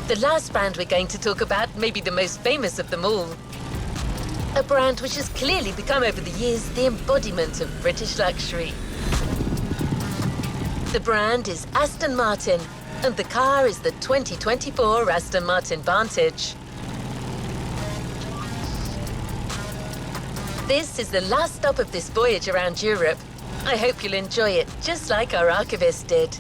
The last brand we're going to talk about may be the most famous of them all. A brand which has clearly become over the years the embodiment of British luxury. The brand is Aston Martin, and the car is the 2024 Aston Martin Vantage. This is the last stop of this voyage around Europe. I hope you'll enjoy it, just like our archivist did.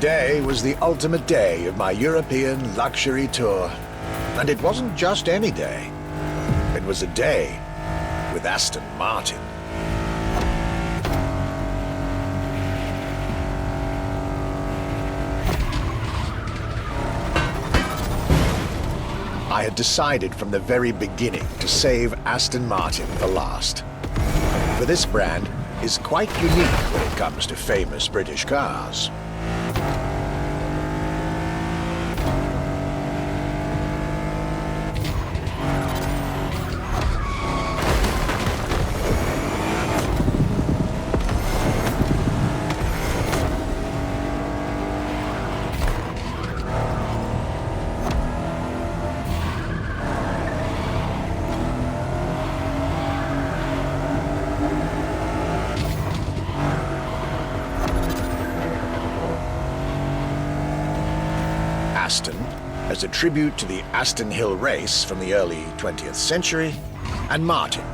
Today was the ultimate day of my European luxury tour. And it wasn't just any day. It was a day with Aston Martin. I had decided from the very beginning to save Aston Martin for last. For this brand is quite unique when it comes to famous British cars. Aston, as a tribute to the Aston Hill race from the early 20th century, and Martin,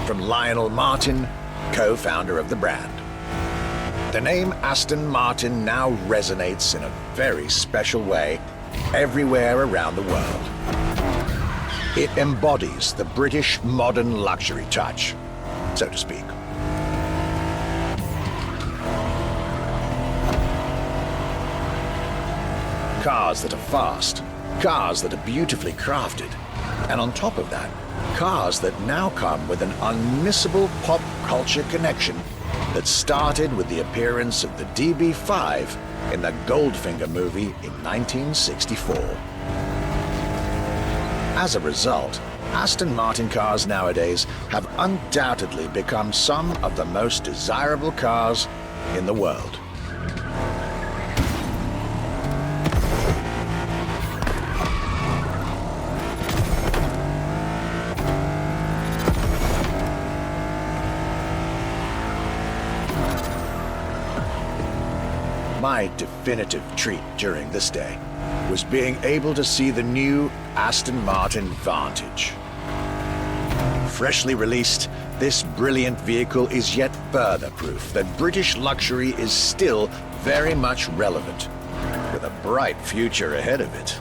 from Lionel Martin, co-founder of the brand. The name Aston Martin now resonates in a very special way everywhere around the world. It embodies the British modern luxury touch, so to speak. Cars that are fast, cars that are beautifully crafted, and on top of that, cars that now come with an unmissable pop culture connection that started with the appearance of the DB5 in the Goldfinger movie in 1964. As a result, Aston Martin cars nowadays have undoubtedly become some of the most desirable cars in the world. My definitive treat during this day was being able to see the new Aston Martin Vantage. Freshly released, this brilliant vehicle is yet further proof that British luxury is still very much relevant, with a bright future ahead of it.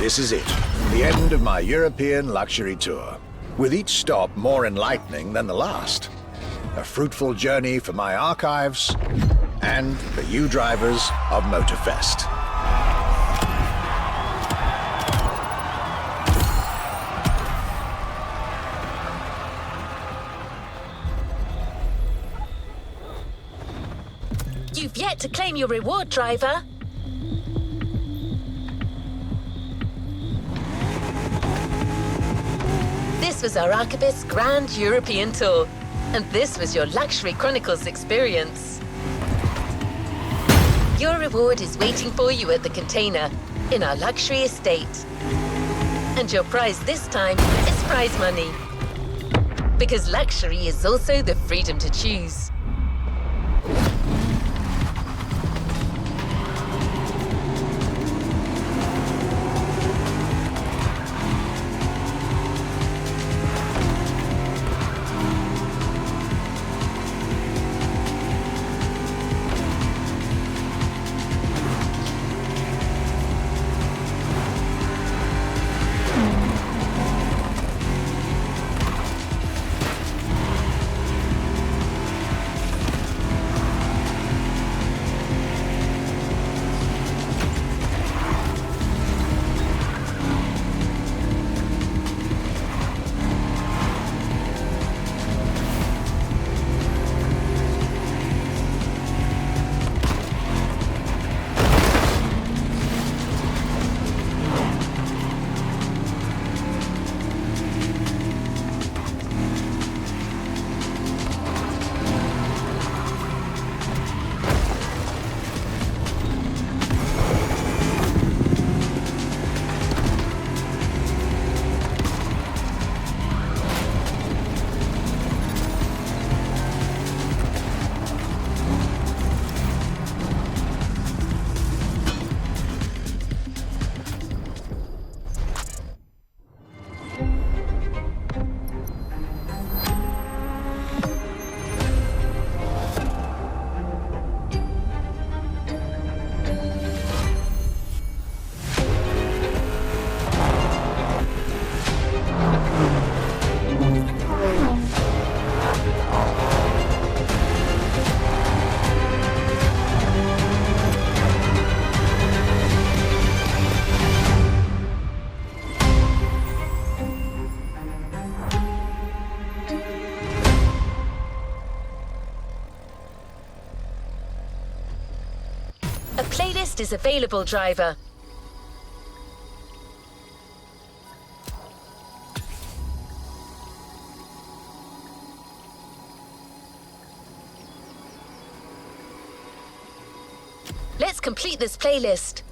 This is it, the end of my European luxury tour, with each stop more enlightening than the last. A fruitful journey for my archives and for you drivers of Motorfest. You've yet to claim your reward, driver. This was our Archibald's Grand European Tour, and this was your Luxury Chronicles experience. Your reward is waiting for you at the container, in our luxury estate. And your prize this time is prize money. Because luxury is also the freedom to choose. A playlist is available, driver. Let's complete this playlist.